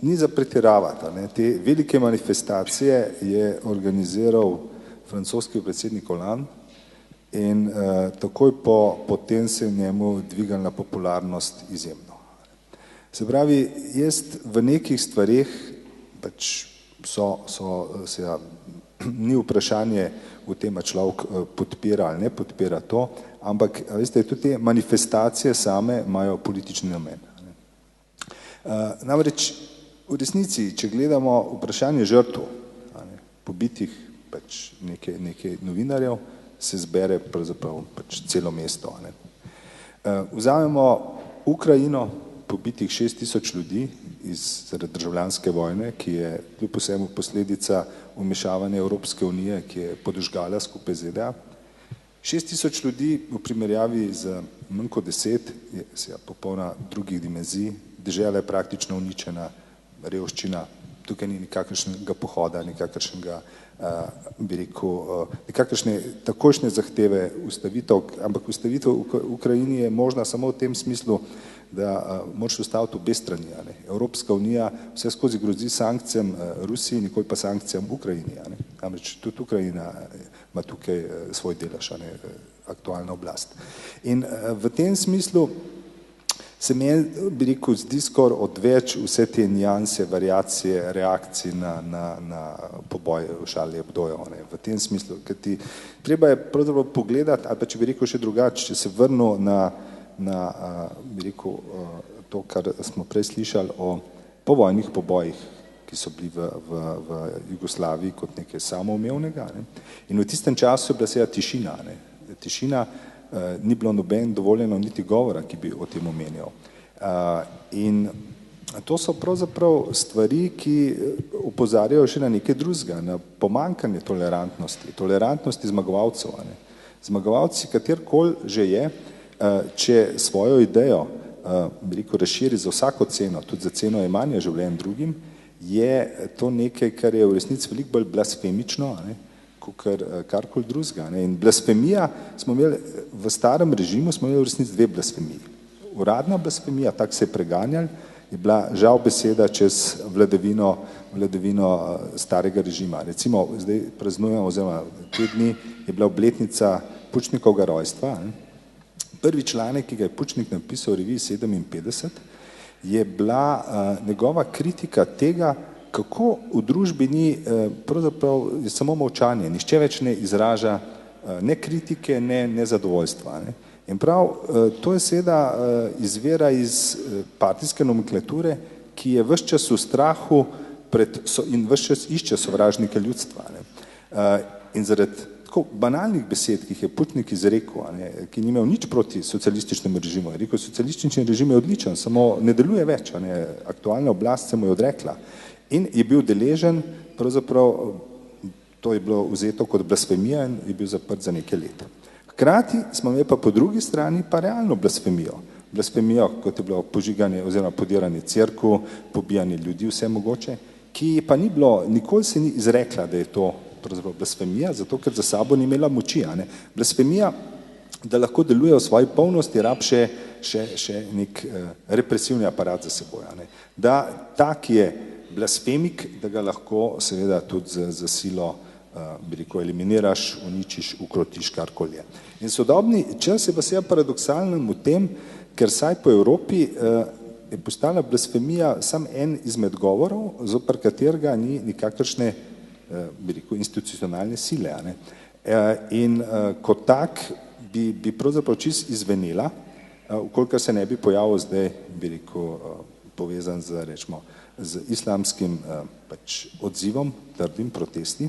ni za pretiravati. Te velike manifestacije je organiziral francoski predsednik Hollande in takoj po tem se je njemu dvigala popularnost izjemno. Se pravi, jaz v nekih stvareh pač ni vprašanje v tem, ali človek podpira ali ne podpira to, ampak veste, tudi te manifestacije same imajo politični namen. Namreč v resnici, če gledamo vprašanje žrtev, pobitih pač nekaj novinarjev, se zbere pravzaprav pač celo mesto. Vzamemo Ukrajino, pobitih 6000 ljudi zaradi državljanske vojne, ki je kljub vsemu posledica vmešavanja Evropske unije, ki je podžgala skupaj ZDA. 6.000 ljudi v primerjavi z manj kot 10 je popolna drugih dimenzij, dežela je praktično uničena, revščina, tukaj ni nikakršnega pohoda, nikakršnega, bi rekel, nikakršne takošnje zahteve ustavitev, ampak ustavitev v Ukrajini je možna samo v tem smislu, da moraš ustaviti obe strani. Evropska unija vse skozi grozi sankcijam Rusiji, nikoli pa sankcijam Ukrajini. Namreč tudi Ukrajina ima tukaj svoj delež, aktualna oblast. In v tem smislu se meni, bi rekel, zdi skoraj odveč vse te nijanse, variacije, reakcije na poboj v Charlie Hebdoju. V tem smislu, ker ti treba je pravzaprav pogledati, ali pa če bi rekel še drugače, če se vrnil na bi rekel, to, kar smo prej slišali o povojnih pobojih, ki so bili v Jugoslaviji kot nekaj samoumevnega. In v tistem času je bila seveda tišina. Tišina, ni bilo noben dovoljeno niti govora, ki bi o tem omenjal. In to so pravzaprav stvari, ki opozarjajo še na nekaj drugega, na pomanjkanje tolerantnosti zmagovalcev. Zmagovalci, katerkoli že je, če svojo idejo, bi rekel, razširi za vsako ceno, tudi za ceno jemanja življenj drugim, je to nekaj, kar je v resnici veliko bolj blasfemično, kot karkoli drugega. In blasfemija smo imeli v starem režimu, smo imeli v resnici dve blasfemiji. Uradna blasfemija, tako se je preganjal, je bila žal beseda čez vladavino starega režima. Recimo, zdaj praznujemo, oziroma te dni je bila obletnica Pučnikovega rojstva. Prvi članek, ki ga je Pučnik napisal v reviji 57, je bila njegova kritika tega, kako v družbi ni, pravzaprav je samo molčanje, nihče več ne izraža ne kritike, ne nezadovoljstva. In prav to je seveda izvira iz partijske nomenklature, ki je ves čas v strahu in ves čas išče sovražnike ljudstva. In zaradi tako banalnih besed, ki jih je Pučnik izrekel, ki ni imel nič proti socialističnemu režimu, je rekel, socialistični režim je odličen, samo ne deluje več, aktualna oblast se mu je odrekla. In je bil deležen, pravzaprav to je bilo vzeto kot blasfemija in je bil zaprt za nekaj let. Hkrati smo imeli pa po drugi strani pa realno blasfemijo. Blasfemijo, kot je bilo požiganje oziroma podiranje cerkev, pobijanje ljudi, vse mogoče, ki pa ni bilo, nikoli se ni izrekla, da je to pravzaprav blasfemija, zato ker za sabo ni imela moči. Blasfemija, da lahko deluje v svoji polnosti, rab še nek represivni aparat za seboj. Da tak je blasfemik, da ga lahko seveda tudi za silo, bi rekel, eliminiraš, uničiš, ukrotiš, karkoli je. In sodobni čas je pa seveda paradoksalen v tem, ker saj po Evropi je postala blasfemija sam en izmed govorov, zoper katerega ni nikakršne, bi rekel, institucionalne sile. In kot tak bi pravzaprav čist izvenela, ukolikor se ne bi pojavil zdaj, bi rekel, povezan z islamskim odzivom, trdim, protesti,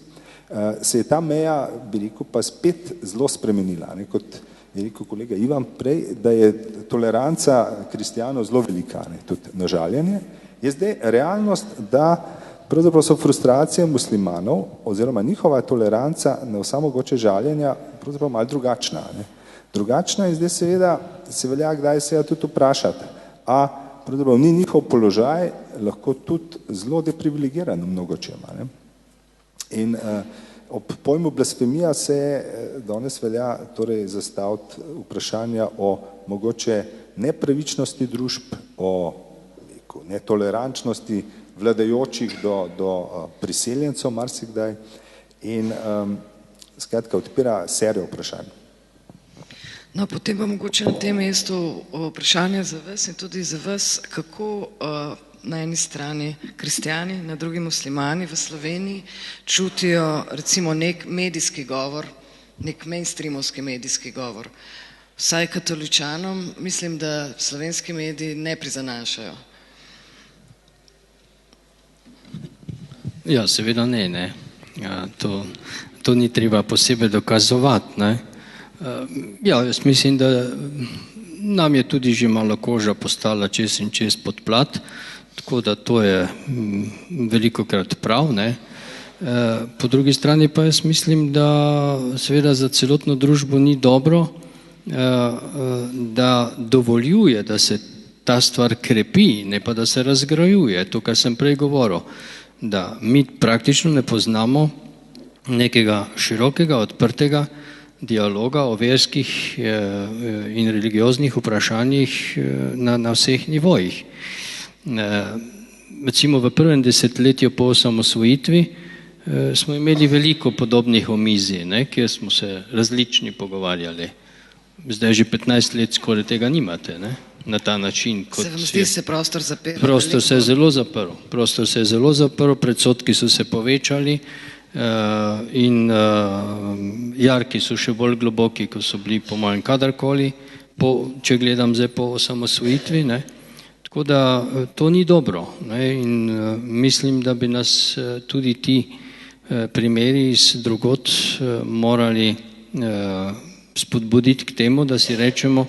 se je ta meja, bi rekel, pa spet zelo spremenila. Kot je rekel kolega Ivan prej, da je toleranca kristjanov zelo velika, tudi nažaljanje, je zdaj realnost, da pravzaprav so frustracije muslimanov oziroma njihova toleranca na vsa mogoče žaljenja pravzaprav malo drugačna. Drugačna in zdaj seveda se velja kdaj se tudi vprašati, a pravzaprav ni njihov položaj lahko tudi zelo deprivilegiran v mnogočem. In ob pojmu blasfemija se danes velja torej zastaviti vprašanja o mogoče nepravičnosti družb, o netolerančnosti vladajočih do priseljencev marsikdaj in skratka odpira serijo vprašanj. No, potem pa mogoče na tem mestu vprašanje za vas in tudi za vas, kako na eni strani kristjani, na drugi muslimani v Sloveniji čutijo recimo nek medijski govor, nek mainstreamovski medijski govor. Vsaj katoličanom mislim, da slovenski mediji ne prizanašajo. Ja, seveda ne. To ni treba posebej dokazovati. Ja, jaz mislim, da nam je tudi že malo koža postala čez in čez pod plat, tako da to je velikokrat prav. Po drugi strani pa jaz mislim, da seveda za celotno družbo ni dobro, da dovoljuje, da se ta stvar krepi, ne pa da se razgrajuje. To, kar sem prej govoril, da mi praktično ne poznamo nekega širokega, odprtega dialoga o verskih in religioznih vprašanjih na vseh nivojih. Recimo v prvem desetletju po osamosvojitvi smo imeli veliko podobnih omizij, kjer smo se različni pogovarjali. Zdaj že 15 let skoraj tega nimate, na ta način. Se vam zdi, se prostor zaprl? Prostor se je zelo zaprl, predsodki so se povečali in jarki so še bolj globoki, kot so bili po mojem kadarkoli, če gledam zdaj po osamosvojitvi. Tako da to ni dobro in mislim, da bi nas tudi ti primeri iz drugot morali spodbuditi k temu, da si rečemo,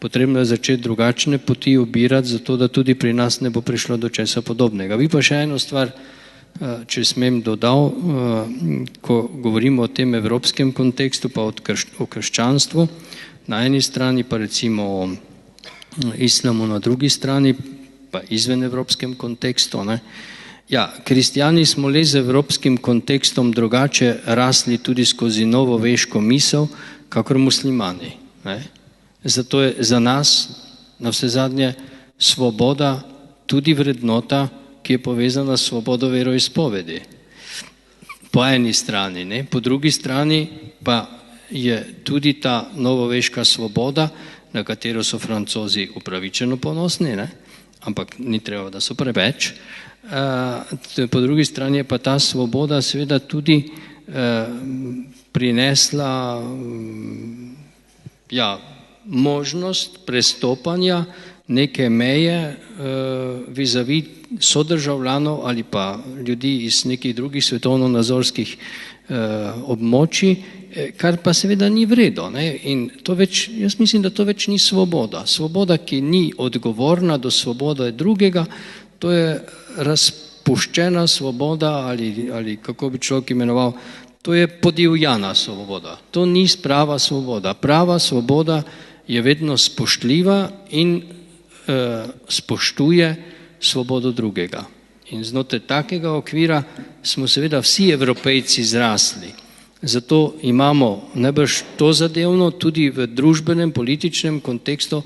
potrebno je začeti drugačne poti ubirati, zato da tudi pri nas ne bo prišlo do česa podobnega. Bi pa še eno stvar, če smem dodal, ko govorimo o tem evropskem kontekstu, pa o krščanstvu, na eni strani pa recimo o islamu na drugi strani, pa izven evropskem kontekstu. Ja, kristjani smo le z evropskim kontekstom drugače rasli tudi skozi novoveško misel, kakor muslimani. Zato je za nas na vse zadnje svoboda tudi vrednota, ki je povezana s svobodo veroizpovedi. Po eni strani, po drugi strani pa je tudi ta novoveška svoboda, na katero so Francozi upravičeno ponosni, ampak ni treba, da so preveč. Po drugi strani je pa ta svoboda seveda tudi prinesla možnost prestopanja neke meje vizavi sodržavljanov ali pa ljudi iz nekih drugih svetovno-nazorskih območij, kar pa seveda ni vredo. In to več, jaz mislim, da to več ni svoboda. Svoboda, ki ni odgovorna do svobode drugega, to je razpuščena svoboda ali kako bi človek imenoval, to je podivjana svoboda. To ni prava svoboda. Prava svoboda je vedno spoštljiva in spoštuje svobodo drugega. In znotraj takega okvira smo seveda vsi Evropejci zrasli. Zato imamo najbrž to zadevno tudi v družbenem, političnem kontekstu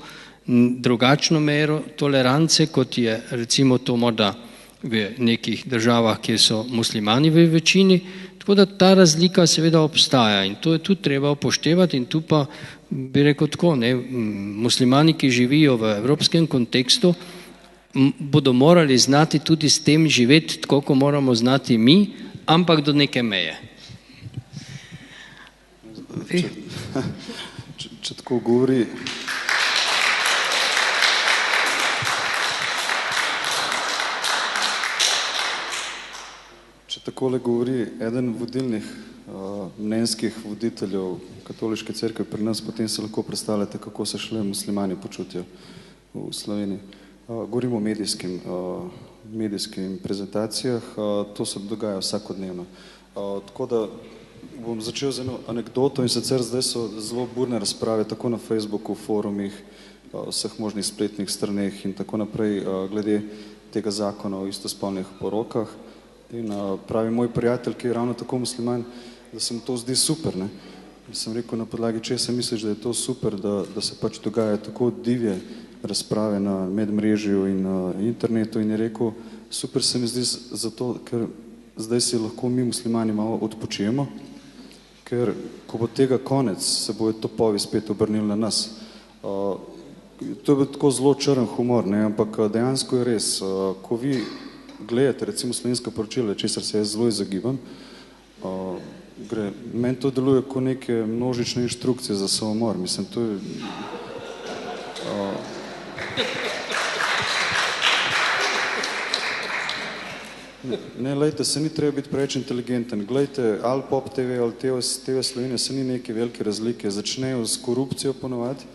drugačno mero tolerance, kot je recimo to morda v nekih državah, kjer so muslimani v večini. Tako da ta razlika seveda obstaja in to je tudi treba upoštevati in tu pa bi rekel tako, muslimani, ki živijo v evropskem kontekstu, bodo morali znati tudi s tem živeti, tako kot moramo znati mi, ampak do neke meje. Če tako govori, takole govori eden vodilnih mnenjskih voditeljev katoliške cerkve pri nas, potem se lahko predstavljate, kako se šele muslimani počutijo v Sloveniji. Govorimo o medijskih prezentacijah, to se dogaja vsakodnevno. Tako da bom začel z eno anekdoto in sicer zdaj so zelo burne razprave tako na Facebooku, forumih, vseh možnih spletnih straneh in tako naprej glede tega zakona o istospolnih porokah. In pravi moj prijatelj, ki je ravno tako musliman, da se mu to zdi super. In sem rekel, na podlagi česa misliš, da je to super, da se pač dogajajo tako divje razprave na medmrežju in internetu, in je rekel, super se mi zdi zato, ker zdaj si lahko mi muslimani malo odpočijemo, ker ko bo tega konec, se bojo topovi spet obrnili na nas. To je bil tako zelo črn humor, ampak dejansko je res, ko vi gledate recimo slovenska poročila, česar se jaz zelo izogibam, meni to deluje kot neke množične inštrukcije za samomor. Mislim, to je... Ne, lejte, se ni treba biti preveč inteligenten. Glejte, ali Pop TV ali TV Slovenije, se ni neke velike razlike. Začnejo s korupcijo ponovadi,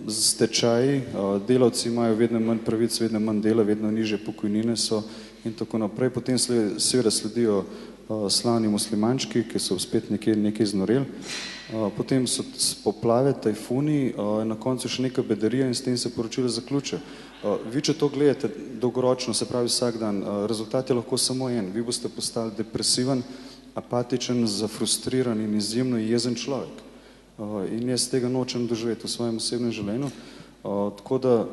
z stečaji, delavci imajo vedno manj pravic, vedno manj dela, vedno nižje pokojnine so in tako naprej. Potem seveda sledijo slavni muslimančki, ki so spet nekaj znoreli. Potem so poplave, tajfuni, na koncu še neka bedarija in s tem se poročilo zaključi. Vi, če to gledate dolgoročno, se pravi vsak dan, rezultat je lahko samo en. Vi boste postali depresiven, apatičen, zafrustriran in izjemno jezen človek. In jaz tega nočem doživeti v svojem osebnem življenju. Tako da,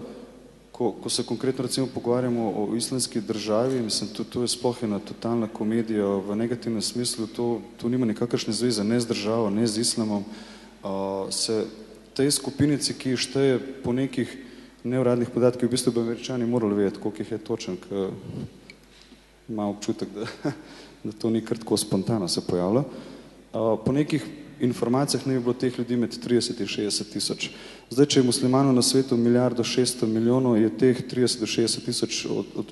ko se konkretno recimo pogovarjamo o islamski državi, mislim, to je sploh ena totalna komedija v negativnem smislu, to nima nikakršne zveze, ne z državo, ne z islamom. Se tej skupinici, ki šteje po nekih neuradnih podatkih, v bistvu bi Američani morali vedeti, koliko jih je točen, ker ima občutek, da to ni kar tako spontano se pojavlja. Po nekih informacijah ne bi bilo teh ljudi med 30 in 60 tisoč. Zdaj, če je muslimanov na svetu 1,6 milijarde, je teh 30 do 60 tisoč od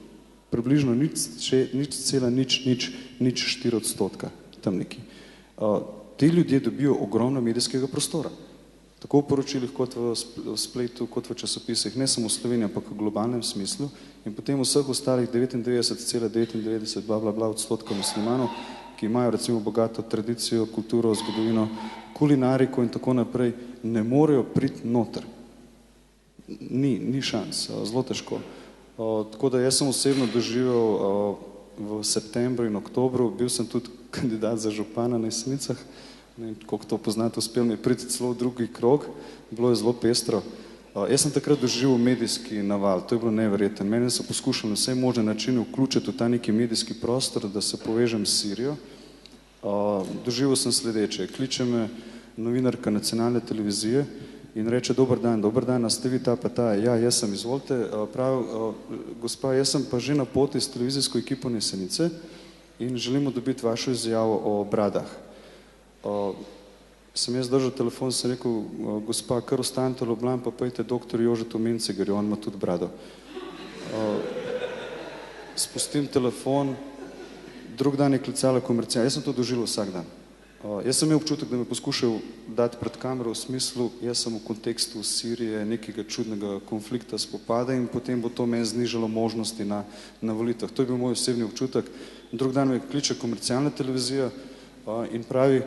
približno 0,04%, tam neki. Ti ljudje dobijo ogromno medijskega prostora. Tako v poročilih, kot v spletu, kot v časopisih, ne samo v Sloveniji, ampak v globalnem smislu. In potem vseh ostalih 99,99 odstotka muslimanov, ki imajo recimo bogato tradicijo, kulturo, zgodovino, kulinariko in tako naprej, ne morejo priti noter. Ni šans, zelo težko. Tako da jaz sem osebno doživel v septembru in oktobru, bil sem tudi kandidat za župana na Jesenicah, ne vem, koliko to poznate, uspel mi je priti celo v drugi krog, bilo je zelo pestro. Jaz sem takrat doživel medijski naval, to je bilo neverjetno. Mene so poskušali na vse možne načine vključiti v ta neki medijski prostor, da se povežem s Sirijo. Doživel sem sledeče, kliče me novinarka nacionalne televizije in reče: dober dan, a ste vi ta pa ta? Ja, jaz sem, izvolite. Pravi: gospa, jaz sem pa že na poti s televizijsko ekipo na Jesenice in želimo dobiti vašo izjavo o bradah. Sem jaz držal telefon, sem rekel: gospa, kar ostanite v Ljubljani, pa pojte doktor Jožetu Mencigerju, on ima tudi brado. Spustim telefon, drug dan je klicala Komercial, jaz sem to doživel vsak dan. Jaz sem imel občutek, da me poskušajo dati pred kamero v smislu, jaz sem v kontekstu Sirije, nekega čudnega konflikta, spopada in potem bo to meni znižalo možnosti na volitvah. To je bil moj osebni občutek. Drug dan me kliče komercialna televizija in pravi: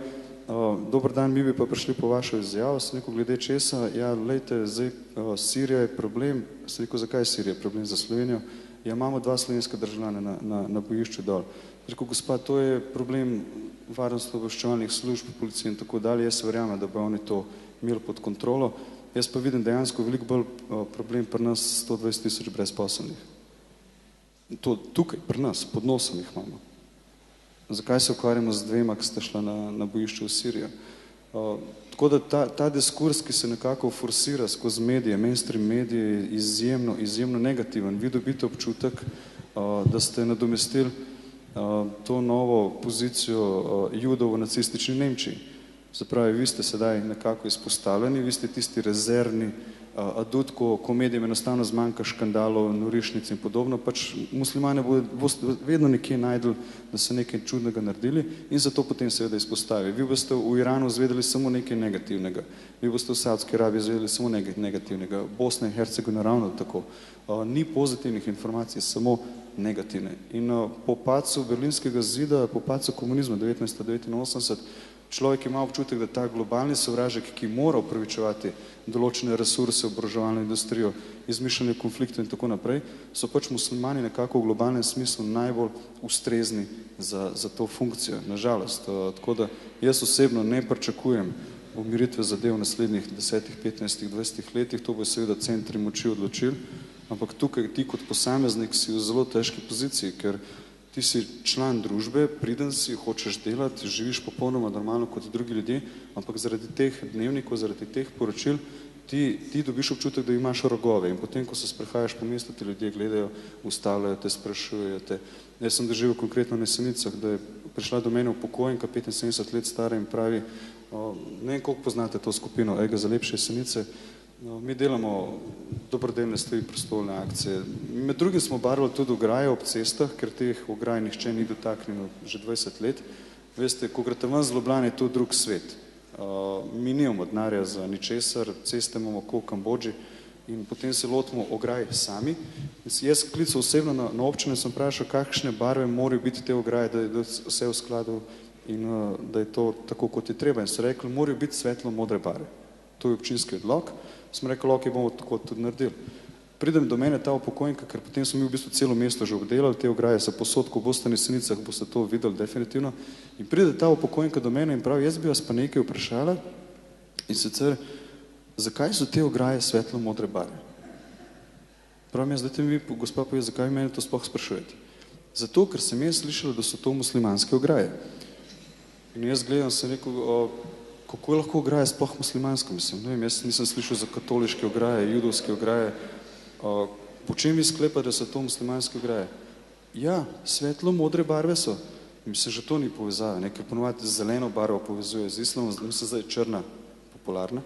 dober dan, mi bi pa prišli po vašo izjavo. Sem rekel: glede česa? Ja, lejte, zdaj Sirija je problem. Sem rekel: zakaj je Sirija problem za Slovenijo? Ja, imamo 2 slovenska državljana na bojišču dol. Rekel: gospa, to je problem varnostno-obveščevalnih služb, policije in tako dalje. Jaz verjamem, da bo oni to imeli pod kontrolo. Jaz pa vidim dejansko veliko bolj problem pri nas 120 tisoč brezposelnih. To tukaj, pri nas, pod nosom jih imamo. Zakaj se ukvarjamo z 2, ki sta šla na bojišče v Sirijo? Tako da ta diskurs, ki se nekako forsira skozi medije, mainstream medije, je izjemno negativen. Vi dobite občutek, da ste nadomestili to novo pozicijo Judov v nacistični Nemčiji. Se pravi, vi ste sedaj nekako izpostavljeni, vi ste tisti rezervni adut, ko medijem enostavno zmanjka škandalov, norišnic in podobno, pač muslimane boste vedno nekje najdli, da so nekaj čudnega naredili in zato potem seveda izpostavi. Vi boste v Iranu zvedeli samo nekaj negativnega, vi boste v Saudski Arabiji zvedeli samo nekaj negativnega, Bosna in Hercegovina ravno tako. Ni pozitivnih informacij, samo negativne. In po padcu Berlinskega zida, po padcu komunizma 1989, človek ima občutek, da ta globalni sovražek, ki mora upravičevati določene resurse, oboroževalno industrijo, izmišljanje konfliktov in tako naprej, so pač muslimani nekako v globalnem smislu najbolj ustrezni za to funkcijo, nažalost. Tako da jaz osebno ne pričakujem umiritve zadev v naslednjih 10, 15, 20 letih, to bo seveda centri moči odločili, ampak tukaj ti kot posameznik si v zelo težki poziciji, ker ti si član družbe, priden si, hočeš delati, živiš popolnoma normalno kot drugi ljudje, ampak zaradi teh dnevnikov, zaradi teh poročil, ti dobiš občutek, da imaš rogove in potem, ko se sprehajaš po mestu, ti ljudje gledajo, ustavljajo te, sprašujejo te. Jaz sem doživel konkretno na Jesenicah, da je prišla do mene upokojenka, 75 let stara in pravi, ne vem, koliko poznate to skupino Ega za lepše Jesenice, mi delamo dobrodelne stvari, prostovoljne akcije. Med drugim smo barvali tudi ograje ob cestah, ker teh ograj nihče ni dotaknil že 20 let. Veste, ko greste ven z Ljubljane, je to drug svet. Mi nimamo denarja za ničesar, ceste imamo kot v Kambodži in potem se lotimo ograj sami. Jaz klical osebno na občine, sem vprašal, kakšne barve morajo biti te ograje, da je vse v skladu in da je to tako, kot je treba. In so rekli, morajo biti svetlo modre barve. To je občinski odlok. Sem rekel, ok, bomo tako tudi naredili. Pridem do mene ta upokojenka, ker potem smo mi v bistvu celo mesto že obdelali, te ograje so posod, ko boste na Jesenicah, boste to videli definitivno. In pride ta upokojenka do mene in pravi, jaz bi vas pa nekaj vprašala, in sicer, zakaj so te ograje svetlo modre barve? Pravim, jaz, dajte mi, gospa pove, zakaj mene to sploh sprašujete? Zato, ker sem jaz slišala, da so to muslimanske ograje. In jaz gledam, sem rekel, kako je lahko ograje sploh muslimansko, mislim, ne vem, jaz nisem slišal za katoliške ograje, judovske ograje. Po čem vi sklepate, da so to muslimanske ograje? Ja, svetlo modre barve so. In se že to ni povezava, ker ponovati zeleno barvo povezuje z islamom, mislim, zdaj črna popularna.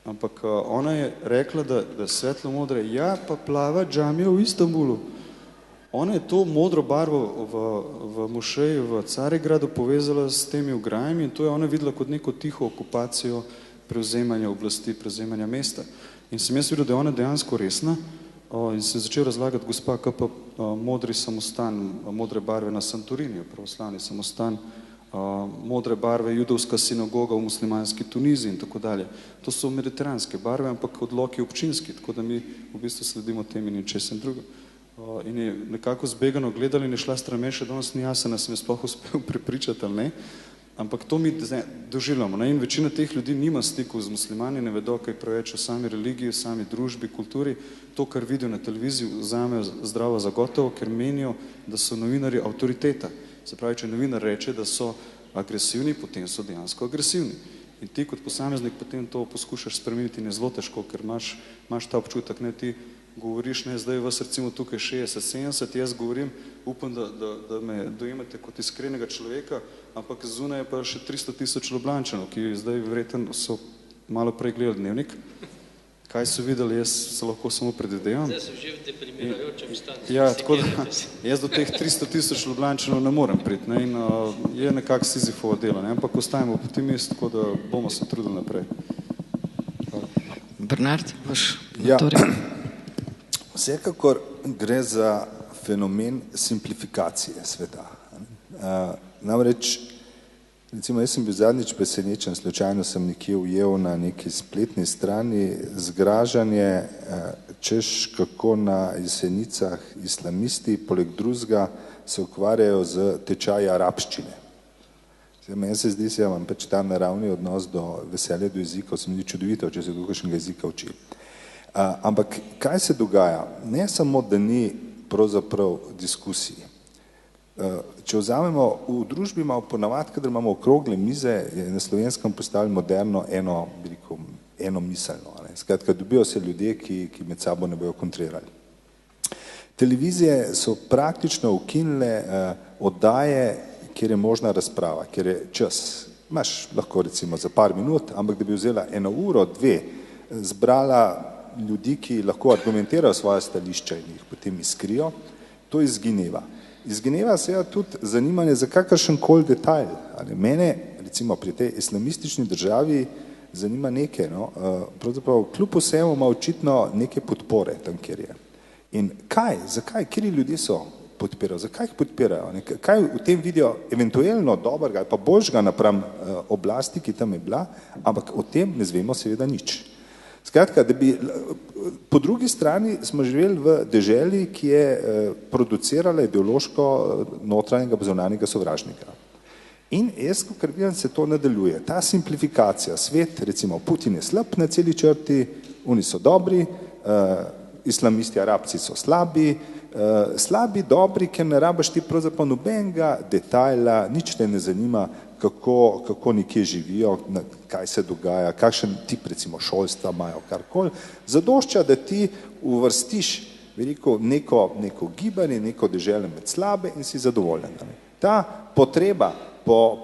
Ampak ona je rekla, da svetlo modre, ja, pa plava džamija v Istanbulu. Ona je to modro barvo v mošeji v Carigradu povezala s temi ograjami in to je ona videla kot neko tiho okupacijo prevzemanja oblasti, prevzemanja mesta. In sem jaz videl, da je ona dejansko resna in sem začel razlagati, gospa, kaj pa modri samostan, modre barve na Santoriniju, pravoslavni samostan, modre barve, judovska sinagoga v muslimanski Tuniziji in tako dalje. To so mediteranske barve, ampak odloki občinski, tako da mi v bistvu sledimo tem in česem drugim. In je nekako zbegano gledali in je šla stran meni, še danes ni jasno, da sem je sploh uspel prepričati ali ne. Ampak to mi doživljamo. In večina teh ljudi nima stikov z muslimani, ne vedo kaj preveč o sami religiji, sami družbi, kulturi. To, kar vidijo na televiziji, vzamejo zdravo za gotovo, ker menijo, da so novinarji avtoriteta. Se pravi, če novinar reče, da so agresivni, potem so dejansko agresivni. In ti kot posameznik potem to poskušaš spremeniti in je zelo težko, ker imaš ta občutek, ne, ti govoriš, ne, zdaj vas recimo tukaj 60-70, jaz govorim, upam, da me dojemate kot iskrenega človeka, ampak zunaj je pa še 300,000 Ljubljančanov, ki zdaj verjetno so malo prej gledali Dnevnik. Kaj so videli, jaz se lahko samo predvidevam. Zdaj so že v deprimirajočem stanju. Ja, tako da jaz do teh 300,000 Ljubljančanov ne morem priti, ne, in je nekako Sizifovo delo, ne, ampak ostajamo optimist, tako da bomo se trudili naprej. Bernard, boš Vsekakor gre za fenomen simplifikacije sveta. Namreč, recimo, jaz sem bil zadnjič presenečen, slučajno sem nekje ujel na neki spletni strani zgražanje, češ kako na Jesenicah islamisti poleg drugega se ukvarjajo z tečaji arabščine. Meni se zdi, da imam pač ta naravni odnos do veselja do jezikov, se mi zdi čudovito, če se kakšnega jezika uči. Ampak kaj se dogaja? Ne samo, da ni pravzaprav diskusij. Če vzamemo, v družbi imamo ponavadi, kadar imamo okrogle mize, je na Slovenskem postali moderno enomiselno. Skratka, dobijo se ljudje, ki med sabo ne bojo kontrirali. Televizije so praktično ukinile oddaje, kjer je možna razprava, kjer je čas. Imaš lahko recimo za par minut, ampak da bi vzela 1 uro, 2, zbrala ljudi, ki lahko argumentirajo svoje stališča in jih potem izkrijo, to izgineva. Izgineva seveda tudi zanimanje za kakršenkoli detajl. Mene, recimo pri tej islamistični državi, zanima nekaj, pravzaprav kljub vsemu ima očitno neke podpore tam, kjer je. In kaj, zakaj, kjeri ljudje so podpirajo, zakaj jih podpirajo, kaj v tem vidijo eventualno dobrega ali pa boljšega napram oblasti, ki tam je bila, ampak o tem ne zvemo seveda nič. Skratka, da bi, po drugi strani smo živeli v deželi, ki je producirala ideološko notranjega zunanjega sovražnika. In jaz, kar vidim, se to nadaljuje. Ta simplifikacija, svet, recimo Putin je slab na celi črti, oni so dobri, islamisti, arabci so slabi, dobri, ker ne rabiš ti pravzaprav nobenega detajla, nič te ne zanima, kako nekje živijo, kaj se dogaja, kakšen tip recimo šolstva imajo, karkoli. Zadošča, da ti uvrstiš neko gibanje, neko deželo med slabe in si zadovoljen. Ta potreba po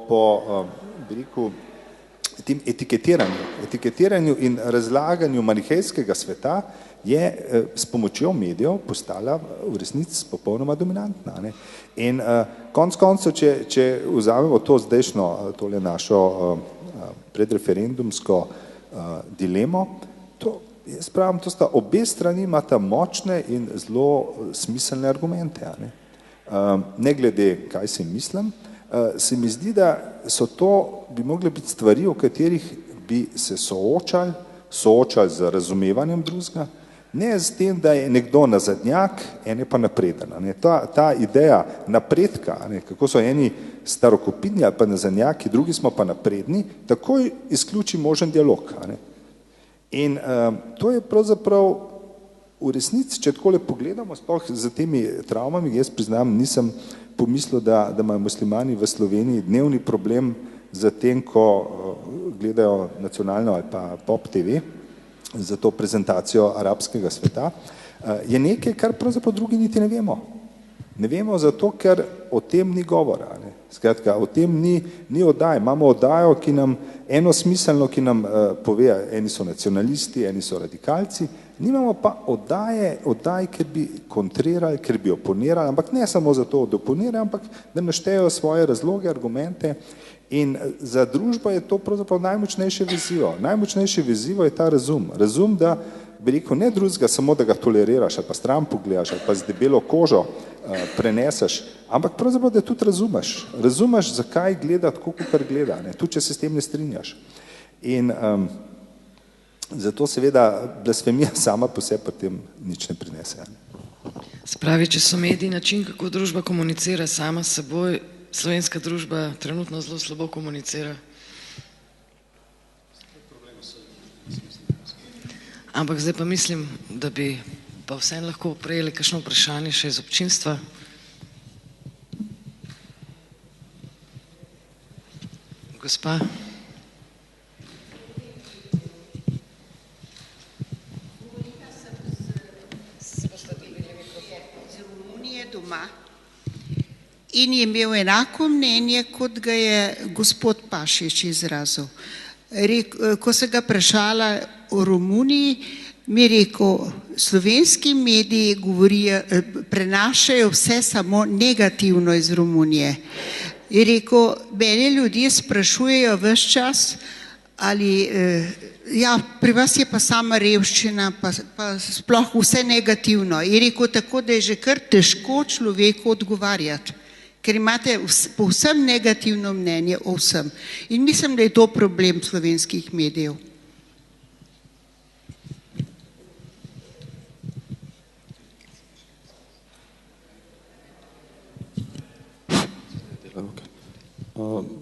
tem etiketiranju in razlaganju manihejskega sveta je s pomočjo medijev postala v resnici popolnoma dominantna. In konec koncev, če vzamemo to zdajšnjo, tole našo predreferendumsko dilemo, to jaz pravim, to sta obe strani imata močne in zelo smiselne argumente. Ne glede, kaj si mislim, se mi zdi, da so to, bi mogle biti stvari, o katerih bi se soočali z razumevanjem drugega, ne z tem, da je nekdo nazadnjak, en je pa napreden. Ta ideja napredka, kako so eni starokopitni ali pa nazadnjaki, drugi smo pa napredni, takoj izključi možen dialog. In to je pravzaprav v resnici, če takole pogledamo, sploh za temi travmami, jaz priznam, nisem pomislil, da imajo muslimani v Sloveniji dnevni problem za tem, ko gledajo nacionalno ali pa Pop TV, za to prezentacijo arabskega sveta, je nekaj, kar pravzaprav drugi niti ne vemo. Ne vemo zato, ker o tem ni govora. Skratka, o tem ni oddaj. Imamo oddajo, ki nam enosmiselno, ki nam pove, eni so nacionalisti, eni so radikalci, nimamo pa oddaj, ker bi kontrirali, ker bi oponirali, ampak ne samo zato, da oponirajo, ampak da naštejo svoje razloge, argumente. In za družbo je to pravzaprav najmočnejše vezivo. Najmočnejše vezivo je ta razum. Razum, da bi rekel, ne drugega, samo da ga toleriraš, ali pa stran pogledaš, ali pa z debelo kožo preneseš, ampak pravzaprav, da tudi razumeš. Razumeš, zakaj gleda tako, kot gleda, tudi če se s tem ne strinjaš. In zato seveda blasfemija sama po sebi pri tem nič ne prinese. Spravi, če so mediji način, kako družba komunicira sama s seboj, slovenska družba trenutno zelo slabo komunicira. Ampak zdaj pa mislim, da bi pa vseeno lahko prejeli kakšno vprašanje še iz občinstva. Gospa. In je imel enako mnenje, kot ga je gospod Pašič izrazil. Ko se ga vprašala o Romuniji, mi je rekel, slovenski mediji prenašajo vse samo negativno iz Romunije. Je rekel, mene ljudje sprašujejo ves čas, ali pri vas je pa sama revščina, pa sploh vse negativno. Je rekel, tako da je že kar težko človeku odgovarjati, ker imate povsem negativno mnenje o vsem. In mislim, da je to problem slovenskih medijev.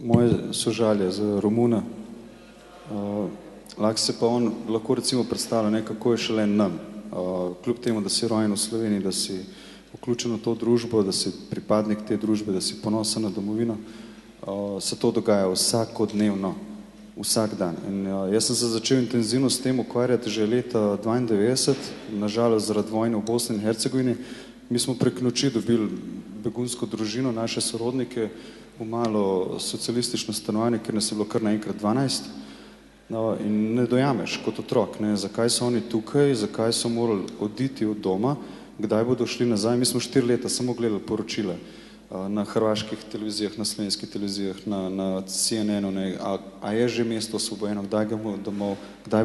Moje sožalje z Romuna. Lahko recimo predstavlja, kako je šele nam, kljub temu, da si rojen v Sloveniji, da si vključen v to družbo, da si pripadnik te družbe, da si ponosen na domovino, se to dogaja vsakodnevno, vsak dan. In jaz sem se začel intenzivno s tem ukvarjati že leta 92, nažalost zaradi vojne v Bosni in Hercegovini. Mi smo prek noči dobili begunsko družino, naše sorodnike, v malo socialistično stanovanje, ker nas je bilo kar naenkrat 12. In ne dojameš kot otrok, zakaj so oni tukaj, zakaj so morali oditi od doma, kdaj bodo šli nazaj. Mi smo 4 leta samo gledali poročila na hrvaških televizijah, na slovenskih televizijah, na CNN-u, a je že mesto osvobojeno, kdaj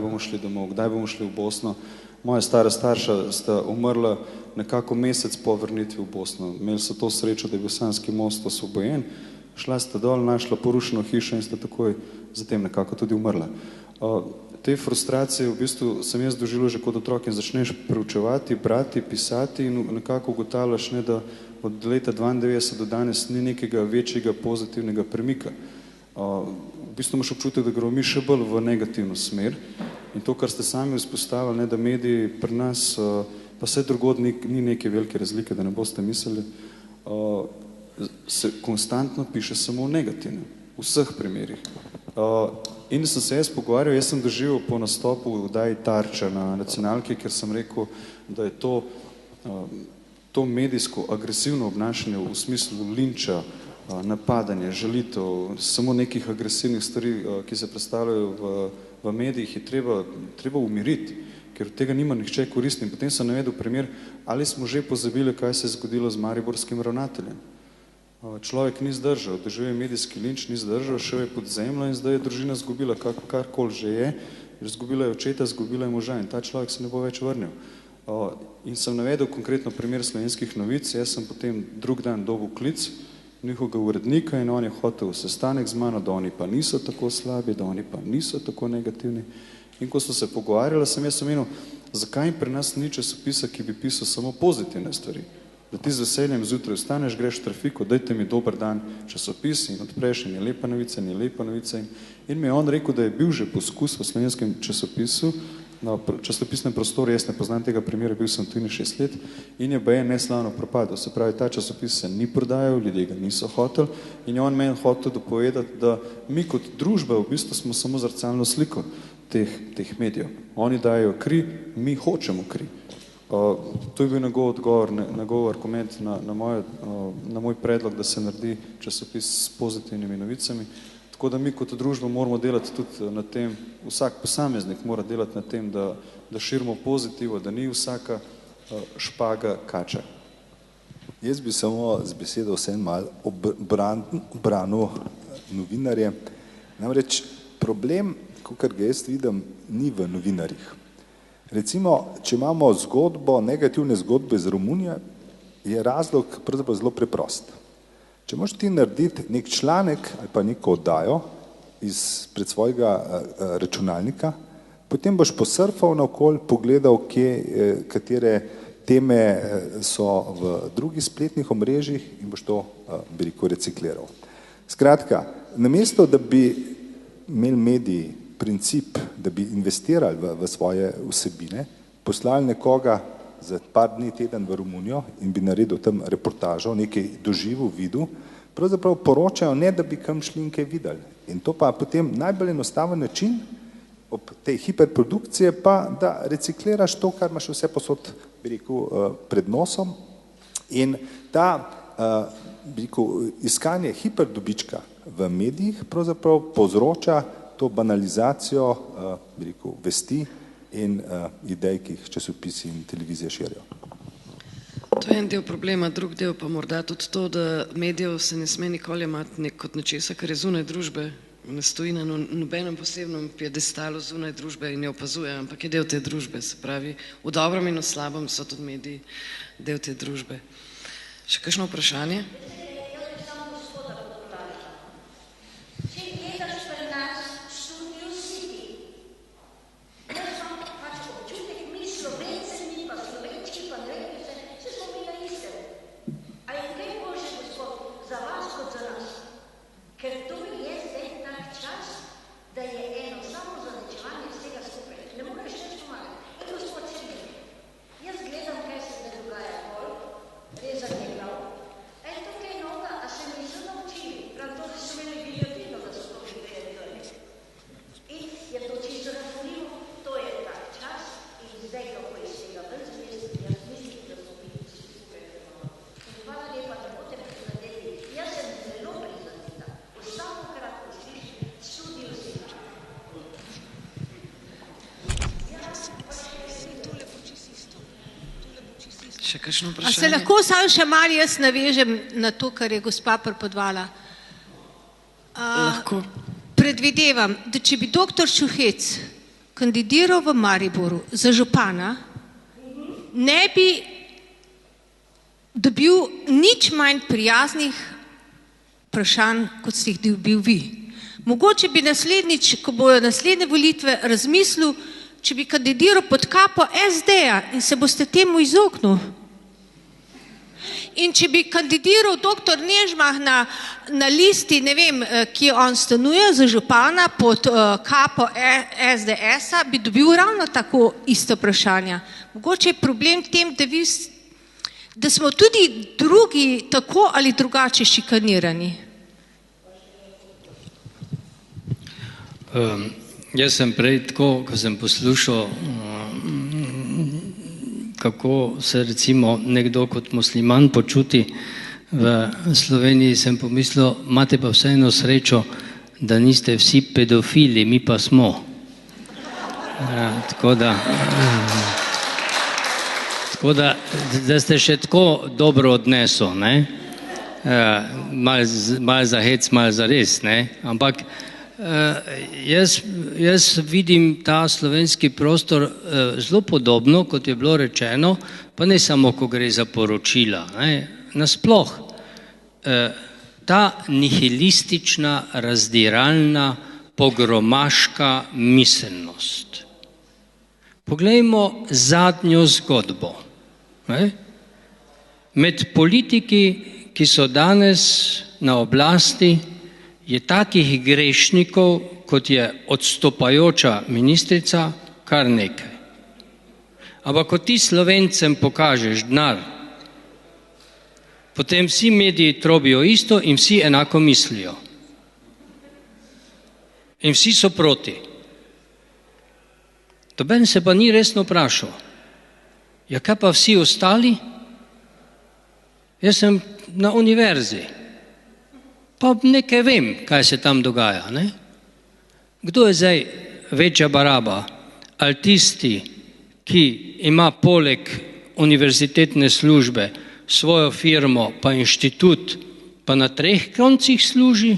bomo šli domov, kdaj bomo šli v Bosno. Moja stara starša sta umrla nekako mesec po vrnitvi v Bosno. Imeli so to srečo, da je bil Sanski most osvobojen, šla sta dol, našla porušeno hišo in sta takoj zatem nekako tudi umrla. Te frustracije v bistvu sem jaz doživel že kot otrok in začneš preučevati, brati, pisati in nekako ugotavljaš, da od leta 92 do danes ni nekega večjega pozitivnega premika. V bistvu imaš občutek, da gremo mi še bolj v negativno smer in to, kar ste sami izpostavili, da mediji pri nas, pa vse drugod ni neke velike razlike, da ne boste mislili, se konstantno piše samo negativno, v vseh primerih. In sem se jaz pogovarjal, jaz sem doživel po nastopu vdaji Tarča na nacionalki, ker sem rekel, da je to medijsko agresivno obnašanje v smislu linča, napadanje, žalitev, samo nekih agresivnih stvari, ki se predstavljajo v medijih, je treba umiriti, ker od tega nima nihče koristi. In potem sem navedel primer, ali smo že pozabili, kaj se je zgodilo z mariborskim ravnateljem. Človek ni zdržal, doživel je medijski linč, ni zdržal, šel je pod zemljo in zdaj je družina zgubila karkoli že je Izgubila je očeta, izgubila je moža in ta človek se ne bo več vrnil. In sem navedel konkretno primer Slovenskih novic, jaz sem potem drug dan dobil klic njihovega urednika in on je hotel sestanek z mano, da oni pa niso tako slabi, da oni pa niso tako negativni. In ko so se pogovarjali, sem jaz omenil, zakaj pri nas ni časopisa, ki bi pisal samo pozitivne stvari. Da ti z veseljem zjutraj vstaneš, greš v trafiko, dajte mi dober dan časopis in odpreš in je lepa novica, in je lepa novica. In mi je on rekel, da je bil že poskus v slovenskem časopisu, na časopisnem prostoru, jaz ne poznam tega primera, bil sem 6 let in je baje neslavno propadel. Se pravi, ta časopis se ni prodajal, ljudje ga niso hoteli in je on meni hotel dopovedati, da mi kot družba v bistvu smo samo zrcalno sliko teh medijev. Oni dajo kri, mi hočemo kri. To je bil njegov odgovor, njegov argument na moj predlog, da se naredi časopis s pozitivnimi novicami. Tako da mi kot družba moramo delati tudi na tem, vsak posameznik mora delati na tem, da širimo pozitivo, da ni vsaka špaga kača. Jaz bi samo z besedo vsem malo branil novinarje. Namreč problem, kakor ga jaz vidim, ni v novinarjih. Recimo, če imamo zgodbo, negativne zgodbe iz Romunije, je razlog pravzaprav zelo preprost. Če možeš ti narediti nek članek ali pa neko oddajo pred svojega računalnika, potem boš posurfal naokoli, pogledal, katere teme so v drugih spletnih omrežjih in boš to, bi rekel, recikliral. Skratka, namesto, da bi imeli mediji princip, da bi investirali v svoje vsebine, poslali nekoga za par dni, teden v Romunijo in bi naredil tam reportažo, nekaj doživel, videl, pravzaprav poročajo, ne da bi kam šli in kaj videli. In to pa potem najbolj enostaven način ob tej hiperprodukcije pa, da recikliraš to, kar imaš vse posod, bi rekel, pred nosom in ta, bi rekel, iskanje hiperdobička v medijih pravzaprav povzroča to banalizacijo, bi rekel, vesti in idej, ki jih časopisi in televizije širijo. To je en del problema, drug del pa morda tudi to, da medijev se ne sme nikoli imati kot nečesa, kar je zunaj družbe, ne stoji na nobenem posebnem piedestalu zunaj družbe in ne opazuje, ampak je del te družbe, se pravi, v dobrem in v slabem so tudi mediji del te družbe. Še kakšno vprašanje? A se lahko samo še malo jaz navežem na to, kar je gospa prepodvala? Lahko. Predvidevam, da če bi doktor Šuhec kandidiral v Mariboru za župana, ne bi dobil nič manj prijaznih vprašanj, kot ste jih dobil vi. Mogoče bi naslednjič, ko bojo naslednje volitve, razmislil, če bi kandidiral pod kapo SD-ja in se boste temu izognil. In če bi kandidiral doktor Nežmah na listi, ne vem, kje on stanuje za župana pod kapo SDS-a, bi dobil ravno tako isto vprašanja. Mogoče je problem v tem, da smo tudi drugi tako ali drugače šikanirani. Jaz sem prej tako, ko sem poslušal, kako se recimo nekdo kot musliman počuti v Sloveniji, sem pomislil, imate pa vseeno srečo, da niste vsi pedofili, mi pa smo. Tako da ste še tako dobro odnesel, ne? Malo za hec, malo za res, ne? Ampak Jaz vidim ta slovenski prostor zelo podobno, kot je bilo rečeno, pa ne samo, ko gre za poročila. Nasploh, ta nihilistična, razdiralna, pogromaška miselnost. Poglejmo zadnjo zgodbo. Med politiki, ki so danes na oblasti, je takih grešnikov, kot je odstopajoča ministrica, kar nekaj. Ampak ko ti Slovencem pokažeš denar, potem vsi mediji trobijo isto in vsi enako mislijo. In vsi so proti. Noben se pa ni resno vprašal. Ja, kaj pa vsi ostali? Jaz sem na univerzi, pa nekaj vem, kaj se tam dogaja. Kdo je zdaj večja baraba? Ali tisti, ki ima poleg univerzitetne službe svojo firmo, pa inštitut, pa na 3 koncih služi?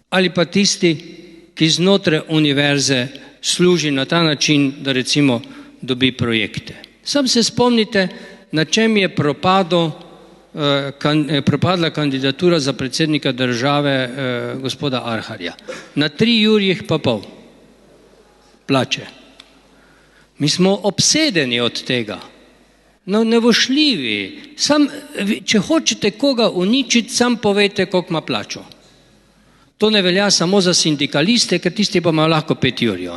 Ali pa tisti, ki znotraj univerze služi na ta način, da recimo dobi projekte? Sam se spomnite, na čem je propadla kandidatura za predsednika države gospoda Arharja. Na 3,5 jurjih plače. Mi smo obsedeni od tega. No, nevošljivi. Če hočete koga uničiti, sam povejte, koliko ima plačo. To ne velja samo za sindikaliste, ker tisti pa imajo lahko 5 jurjev.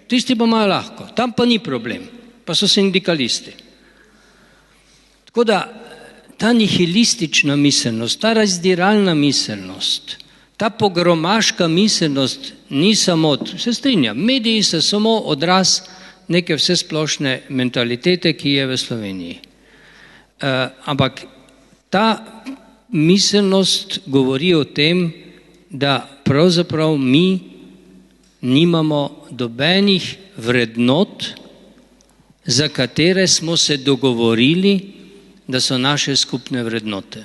Tisti pa imajo lahko. Tam pa ni problem. Pa so sindikalisti. Tako da ta nihilistična miselnost, ta razdiralna miselnost, ta pogromaška miselnost ni samo, se strinjam, mediji so samo odraz neke vsesplošne mentalitete, ki je v Sloveniji. Ampak ta miselnost govori o tem, da pravzaprav mi nimamo nobenih vrednot, za katere smo se dogovorili, da so naše skupne vrednote.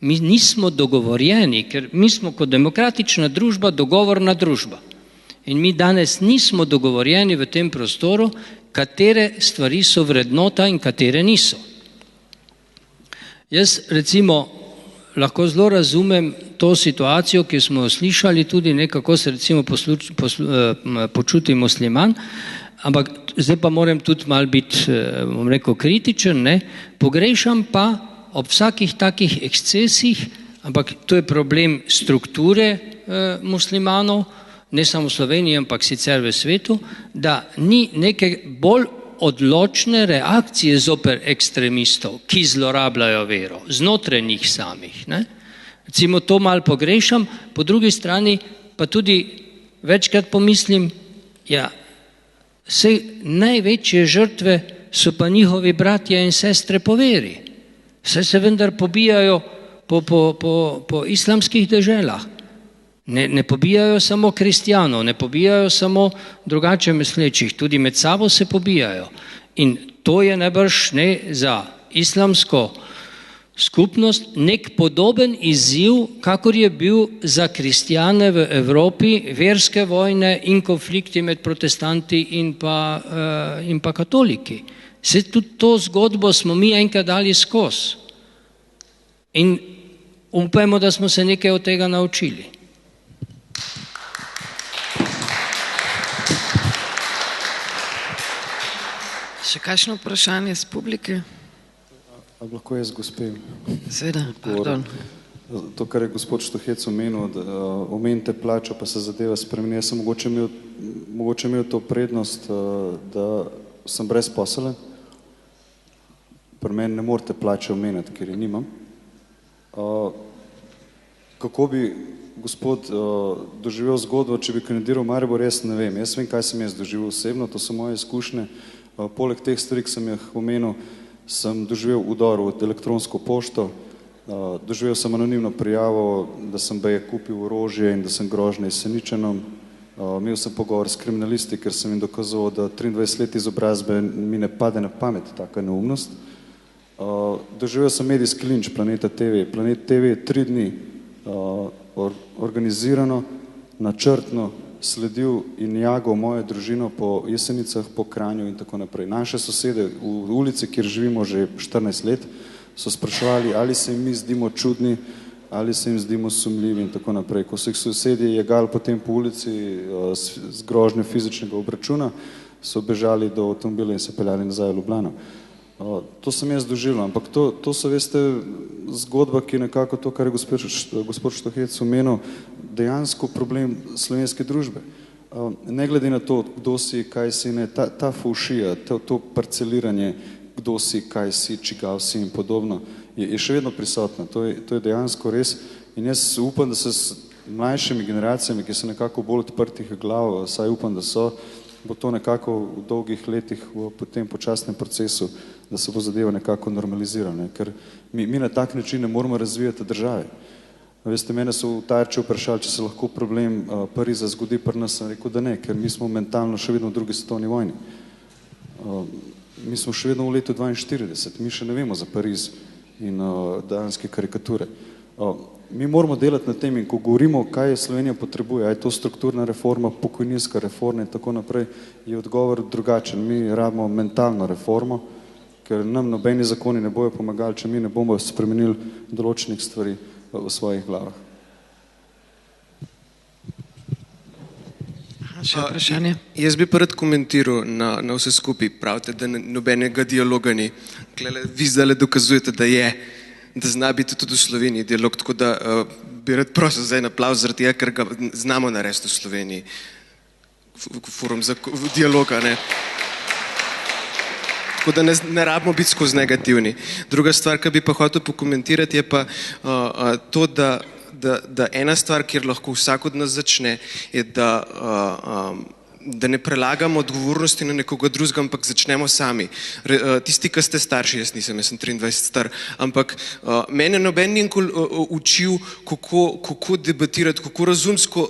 Mi nismo dogovorjeni, ker mi smo kot demokratična družba dogovorna družba. In mi danes nismo dogovorjeni v tem prostoru, katere stvari so vrednota in katere niso. Jaz recimo lahko zelo razumem to situacijo, ki smo jo slišali, tudi nekako se recimo počuti musliman, ampak zdaj pa moram tudi malo biti, bom rekel, kritičen, pogrešam pa ob vsakih takih ekscesih, ampak to je problem strukture muslimanov, ne samo v Sloveniji, ampak sicer v svetu, da ni neke bolj odločne reakcije zoper ekstremistov, ki zlorabljajo vero, znotraj njih samih. Recimo to malo pogrešam, po drugi strani pa tudi večkrat pomislim, ja, vse največje žrtve so pa njihovi bratje in sestre po veri. Vse se vendar pobijajo po islamskih deželah. Ne pobijajo samo kristjanov, ne pobijajo samo drugače mislečih, tudi med sabo se pobijajo. In to je najbrž za islamsko skupnost nek podoben izziv, kakor je bil za kristjane v Evropi verske vojne in konflikti med protestanti in pa katoliki. Vse tudi to zgodbo smo mi enkrat dali skozi. In upajmo, da smo se nekaj od tega naučili. Še kakšno vprašanje z publike? Ali lahko jaz gospe? Seveda, pardon. To, kar je gospod Štuhec omenil, da omenite plačo, pa se zadeva spremeni. Jaz sem mogoče imel to prednost, da sem brezposeln. Pri meni ne morete plače omeniti, ker je nimam. Kako bi gospod doživel zgodbo, če bi kandidiral v Maribor, jaz ne vem. Jaz vem, kaj sem jaz doživel osebno, to so moje izkušnje. Poleg teh stvari, ki sem jih omenil, sem doživel udor v elektronsko pošto, doživel sem anonimno prijavo, da sem baje kupil orožje in da sem grožnja Jeseničanom. Imel sem pogovor s kriminalisti, ker sem jim dokazoval, da 23 let izobrazbe mi ne pade na pamet taka neumnost. Doživel sem medijski linč Planeta TV. Planet TV je 3 dni organizirano, načrtno sledil in jagal mojo družino po Jesenicah, po Kranju in tako naprej. Naše sosede v ulici, kjer živimo že 14 let, so spraševali, ali se jim mi zdimo čudni, ali se jim zdimo sumljivi in tako naprej. Ko so jih sosedje jegali potem po ulici z grožnjo fizičnega obračuna, so bežali do avtomobila in se peljali nazaj v Ljubljano. To sem jaz doživel, ampak to so, veste, zgodba, ki je nekako to, kar je gospod Štohec omenil, dejansko problem slovenske družbe. Ne glede na to, kdo si, kaj si, ne, ta faušija, to parceliranje, kdo si, kaj si, čigav si in podobno, je še vedno prisotna. To je dejansko res in jaz upam, da se s mlajšimi generacijami, ki so nekako bolj odprtih glav, saj upam, da bo to nekako v dolgih letih po tem počasnem procesu, da se bo zadeva nekako normalizirala, ker mi na tak način ne moramo razvijati države. Veste, mene so v Tarči vprašali, če se lahko problem Pariza zgodi pri nas, sem rekel, da ne, ker mi smo mentalno še vedno v drugi svetovni vojni. Mi smo še vedno v letu 42, mi še ne vemo za Pariz in danske karikature. Mi moramo delati na tem in ko govorimo, kaj Slovenija potrebuje, je to strukturna reforma, pokojninska reforma in tako naprej, je odgovor drugačen. Mi rabimo mentalno reformo, ker nam nobeni zakoni ne bojo pomagali, če mi ne bomo spremenili določenih stvari v svojih glavah. Še vprašanje? Jaz bi pa rad komentiral na vse skupaj. Pravite, da nobenega dialoga ni. Vi zdaj dokazujete, da zna biti tudi v Sloveniji dialog, tako da bi rad prosil zdaj aplauz zaradi tega, ker ga znamo narediti v Sloveniji. Forum za dialoga, ne. Tako da ne rabimo biti skozi negativni. Druga stvar, ki bi pa hotel pokomentirati, je pa to, da ena stvar, kjer lahko vsak od nas začne, je, da ne prelagamo odgovornosti na nekoga drugega, ampak začnemo sami. Tisti, ki ste starši, jaz sem 23 star, ampak mene noben ni nikoli učil, kako debatirati, kako razumsko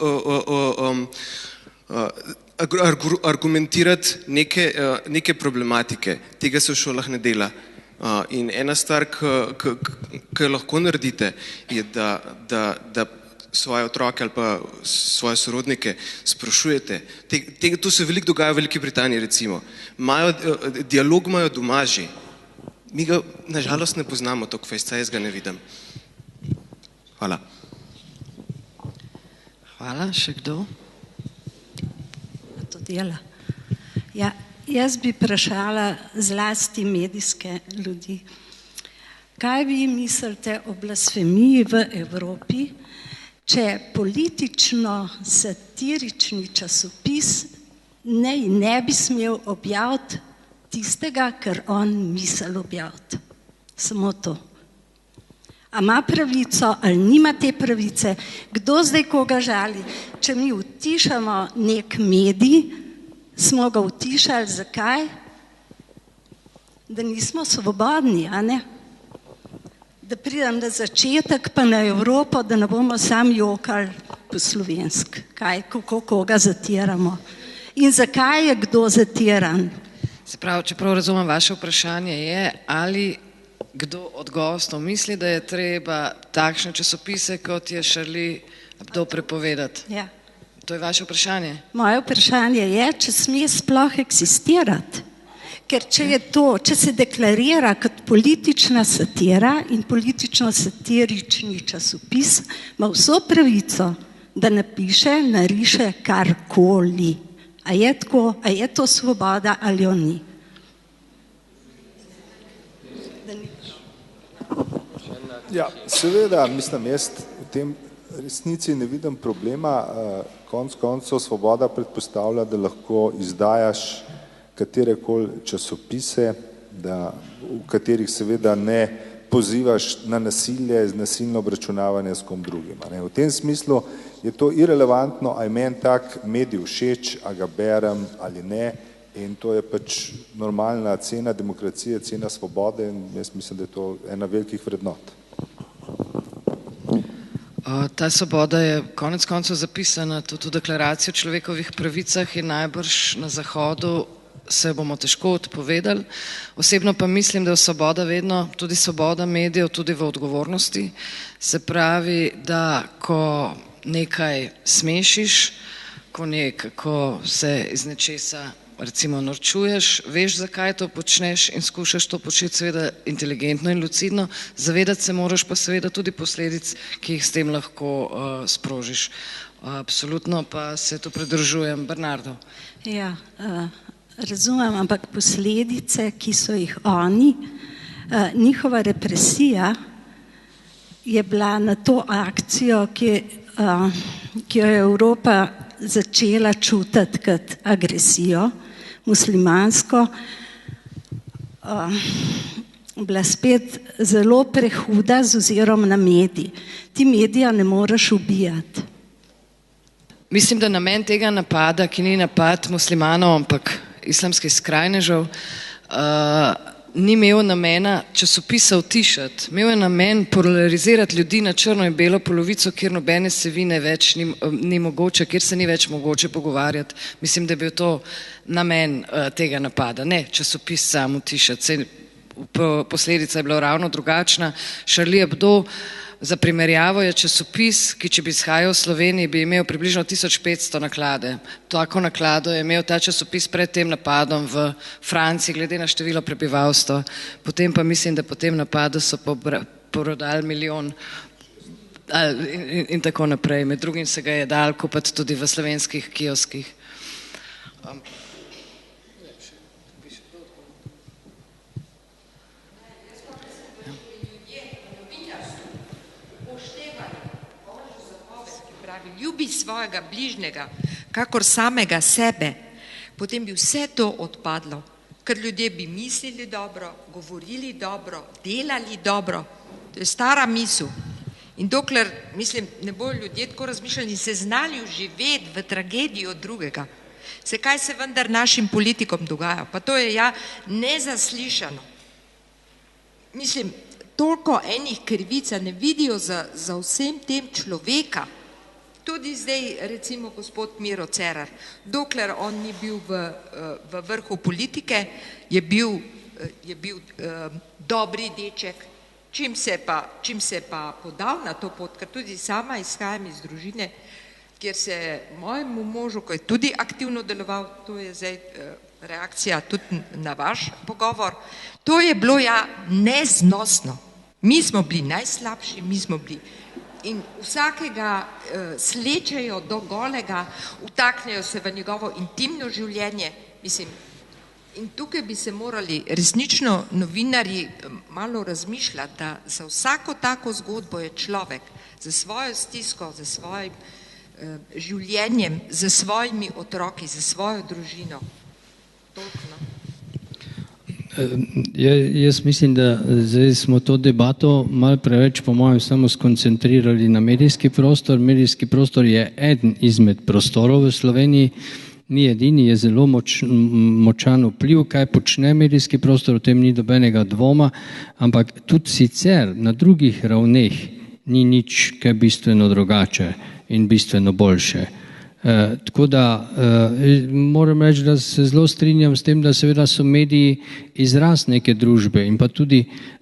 argumentirati neke problematike. Tega se v šolah ne dela. In ena stvar, ki lahko naredite, je, da svoje otroke ali pa svoje sorodnike sprašujete. To se veliko dogaja v Veliki Britaniji, recimo. Dialog imajo doma že. Mi ga nažalost ne poznamo toliko fejst, jaz ga ne vidim. Hvala. Hvala. Še kdo? To dela. Ja, jaz bi vprašala zlasti medijske ljudi. Kaj vi mislite o blasfemiji v Evropi, če politično-satirični časopis ne bi smel objaviti tistega, kar on misli objaviti? Samo to. A ima pravico ali nima te pravice? Kdo zdaj koga žali? Če mi utišamo nek medij, smo ga utišali. Zakaj? Da nismo svobodni, a ne? Da pridem na začetek, pa na Evropo, da ne bomo sami jokali po slovensk. Kako koga zatiramo? In zakaj je kdo zatiran? Se pravi, čeprav razumem vaše vprašanje, je, ali kdo od gostov misli, da je treba takšne časopise, kot je Charlie Hebdo, prepovedati? Ja. To je vaše vprašanje? Moje vprašanje je, če sme sploh eksistirati. Ker če se deklarira kot politična satira in politično-satirični časopis, ima vso pravico, da napiše, nariše karkoli. A je tako, a je to svoboda ali jo ni? Ja, seveda, mislim, jaz v tem resnici ne vidim problema. Konec koncev svoboda predpostavlja, da lahko izdajaš katerekoli časopise, v katerih seveda ne pozivaš na nasilje, nasilno obračunavanje s kom drugim. V tem smislu je to irelevantno, a je meni tak medij všeč, a ga berem ali ne, in to je pač normalna cena demokracije, cena svobode in jaz mislim, da je to ena velikih vrednot. Ta svoboda je konec koncev zapisana tudi v deklaracijo o človekovih pravicah in najbrž na Zahodu se bomo težko odpovedali. Osebno pa mislim, da je svoboda vedno, tudi svoboda medijev, tudi v odgovornosti. Se pravi, da ko nekaj smešiš, ko se iz nečesa recimo norčuješ, veš, zakaj to počneš in skušaš to početi seveda inteligentno in lucidno, zavedati se moraš pa seveda tudi posledic, ki jih s tem lahko sprožiš. Absolutno pa se to pridružujem. Bernardo. Ja, razumem, ampak posledice, ki so jih oni, njihova represija je bila na to akcijo, ki jo je Evropa začela čutiti kot agresijo, muslimansko, bila spet zelo prehuda z ozirom na medij. Ti medija ne moreš ubijati. Mislim, da namen tega napada, ki ni napad muslimanov, ampak islamskih skrajnežev, ni imel namena časopisa utišati. Imel je namen polarizirati ljudi na črno in belo polovico, kjer nobene vsebine več ni mogoče, kjer se ni več mogoče pogovarjati. Mislim, da je bil to namen tega napada. Ne časopis sam utišati. Posledica je bila ravno drugačna. Charlie Hebdo, za primerjavo, je časopis, ki če bi izhajal v Sloveniji, bi imel približno 1500 naklade. Tako naklado je imel ta časopis pred tem napadom v Franciji, glede na število prebivalstva. Potem pa mislim, da po tem napadu so prodali 1 milijon in tako naprej. Med drugim se ga je dal kupiti tudi v slovenskih kioskih. Ljubi svojega bližnjega, kakor samega sebe, potem bi vse to odpadlo, ker ljudje bi mislili dobro, govorili dobro, delali dobro. To je stara misel. In dokler, mislim, ne bojo ljudje tako razmišljali in se znali vživeti v tragedijo drugega. Kaj se vendar našim politikom dogaja? Pa to je ja nezaslišano. Mislim, toliko enih krivic ne vidijo za vsem tem človeka. Tudi zdaj, recimo, gospod Miro Cerar, dokler on ni bil v vrhu politike, je bil dobri deček, čim se pa podal na to pot, ker tudi sama izhajam iz družine, kjer se mojemu možu, ko je tudi aktivno deloval, to je zdaj reakcija tudi na vaš pogovor, to je bilo ja neznosno. Mi smo bili najslabši, mi smo bili in vsakega slečejo do golega, vtaknejo se v njegovo intimno življenje. Mislim, in tukaj bi se morali resnično novinarji malo razmišljati, da za vsako tako zgodbo je človek za svojo stisko, za svojim življenjem, za svojimi otroki, za svojo družino. Toliko. Jaz mislim, da zdaj smo to debato malo preveč, po mojem, samo skoncentrirali na medijski prostor. Medijski prostor je eden izmed prostorov v Sloveniji, ni edini, je zelo močan vpliv, kaj počne medijski prostor, o tem ni dobenega dvoma, ampak tudi sicer na drugih ravneh ni nič kaj bistveno drugače in bistveno boljše. Tako da moram reči, da se zelo strinjam s tem, da seveda so mediji izraz neke družbe in pa tudi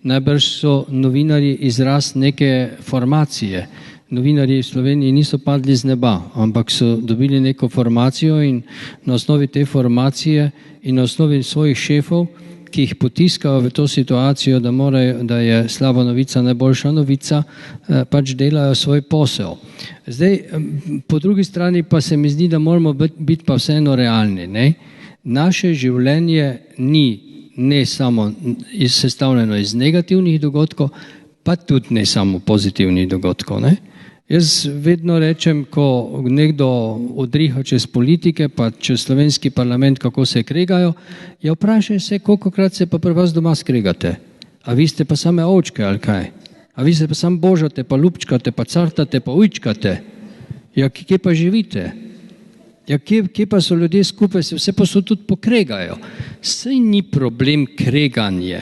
najbrž so novinarji izraz neke formacije. Novinarji v Sloveniji niso padli z neba, ampak so dobili neko formacijo in na osnovi te formacije in na osnovi svojih šefov, ki jih potiskajo v to situacijo, da je slaba novica najboljša novica, pač delajo svoj posel. Zdaj, po drugi strani pa se mi zdi, da moramo biti pa vseeno realni. Ne? Naše življenje ni ne samo sestavljeno iz negativnih dogodkov, pa tudi ne samo pozitivnih dogodkov. Ne? Jaz vedno rečem, ko nekdo odriha čez politike, pa čez slovenski parlament, kako se kregajo, ja vprašaj se, kolikokrat se pa pri vas doma skregate. A vi ste pa same ovčke ali kaj? A vi se pa sam božate, pa lupčkate, pa cartate, pa ujčkate? Ja, kje pa živite? Ja, kje pa so ljudje skupaj, se vse posod tudi pokregajo. Saj ni problem kreganje.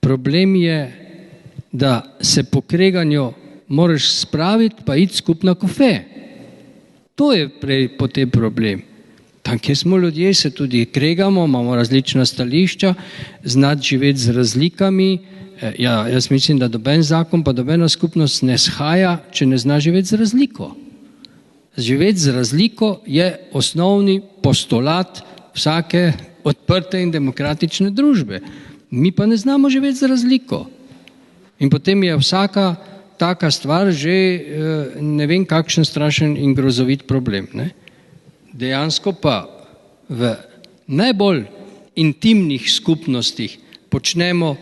Problem je, da se po kreganju moraš spraviti pa iti skup na kofe. To je potem problem. tam, kjer smo ljudje, se tudi kregamo, imamo različna stališča, znati živeti z razlikami. Jaz mislim, da doben zakon pa dobena skupnost ne shaja, če ne zna živeti z razliko. Živeti z razliko je osnovni postulat vsake odprte in demokratične družbe. Mi pa ne znamo živeti z razliko. In potem je vsaka taka stvar že ne vem kakšen strašen in grozovit problem. Ne? Dejansko pa v najbolj intimnih skupnostih počnemo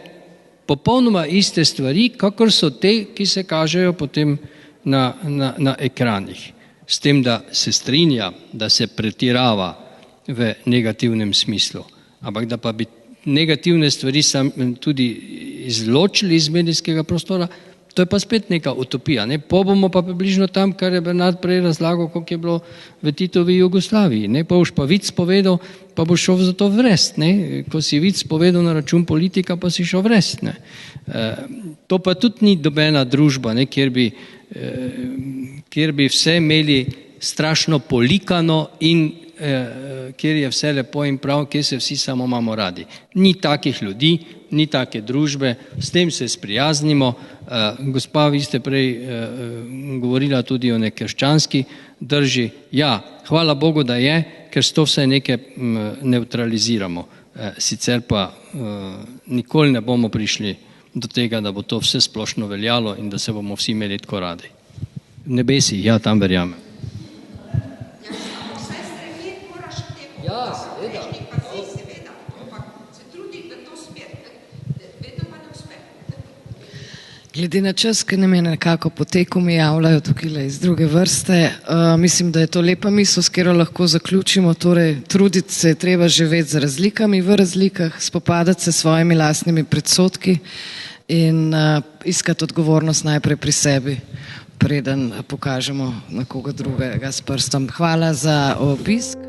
popolnoma iste stvari, kakor so te, ki se kažejo potem na ekranih. S tem, da se strinja, da se pretirava v negativnem smislu. Ampak da pa bi negativne stvari tudi izločili iz medijskega prostora, to je pa spet neka utopija. Ne? Bomo pa približno tam, kar je Bernard prej razlagal, koliko je bilo v Titovi Jugoslaviji. Ne? Pa boš pa vic povedal, pa boš šel za to vrest. Ne? Ko si vic povedal na račun politika, pa si šel vrest. Ne? To pa tudi ni dobena družba, ne? Kjer bi vse imeli strašno polikano in kjer je vse lepo in prav, kjer se vsi samo imamo radi. Ni takih ljudi, ni take družbe, s tem se sprijaznimo. Gospa, vi ste prej govorila tudi o nekrščanski drži. Ja, hvala Bogu, da je, ker s to vse nekaj neutraliziramo. Sicer pa nikoli ne bomo prišli do tega, da bo to vse splošno veljalo in da se bomo vsi imeli tako radi. V nebesih, ja, tam verjamem. Glede na čas, ki nam je nekako potekel, mi javljajo tukaj iz druge vrste. Mislim, da je to lepa misel, s katero lahko zaključimo. Torej, truditi se je treba živeti z razlikami v razlikah, spopadati se s svojimi lastnimi predsodki in iskati odgovornost najprej pri sebi, preden pokažemo na koga drugega s prstom. Hvala za obisk.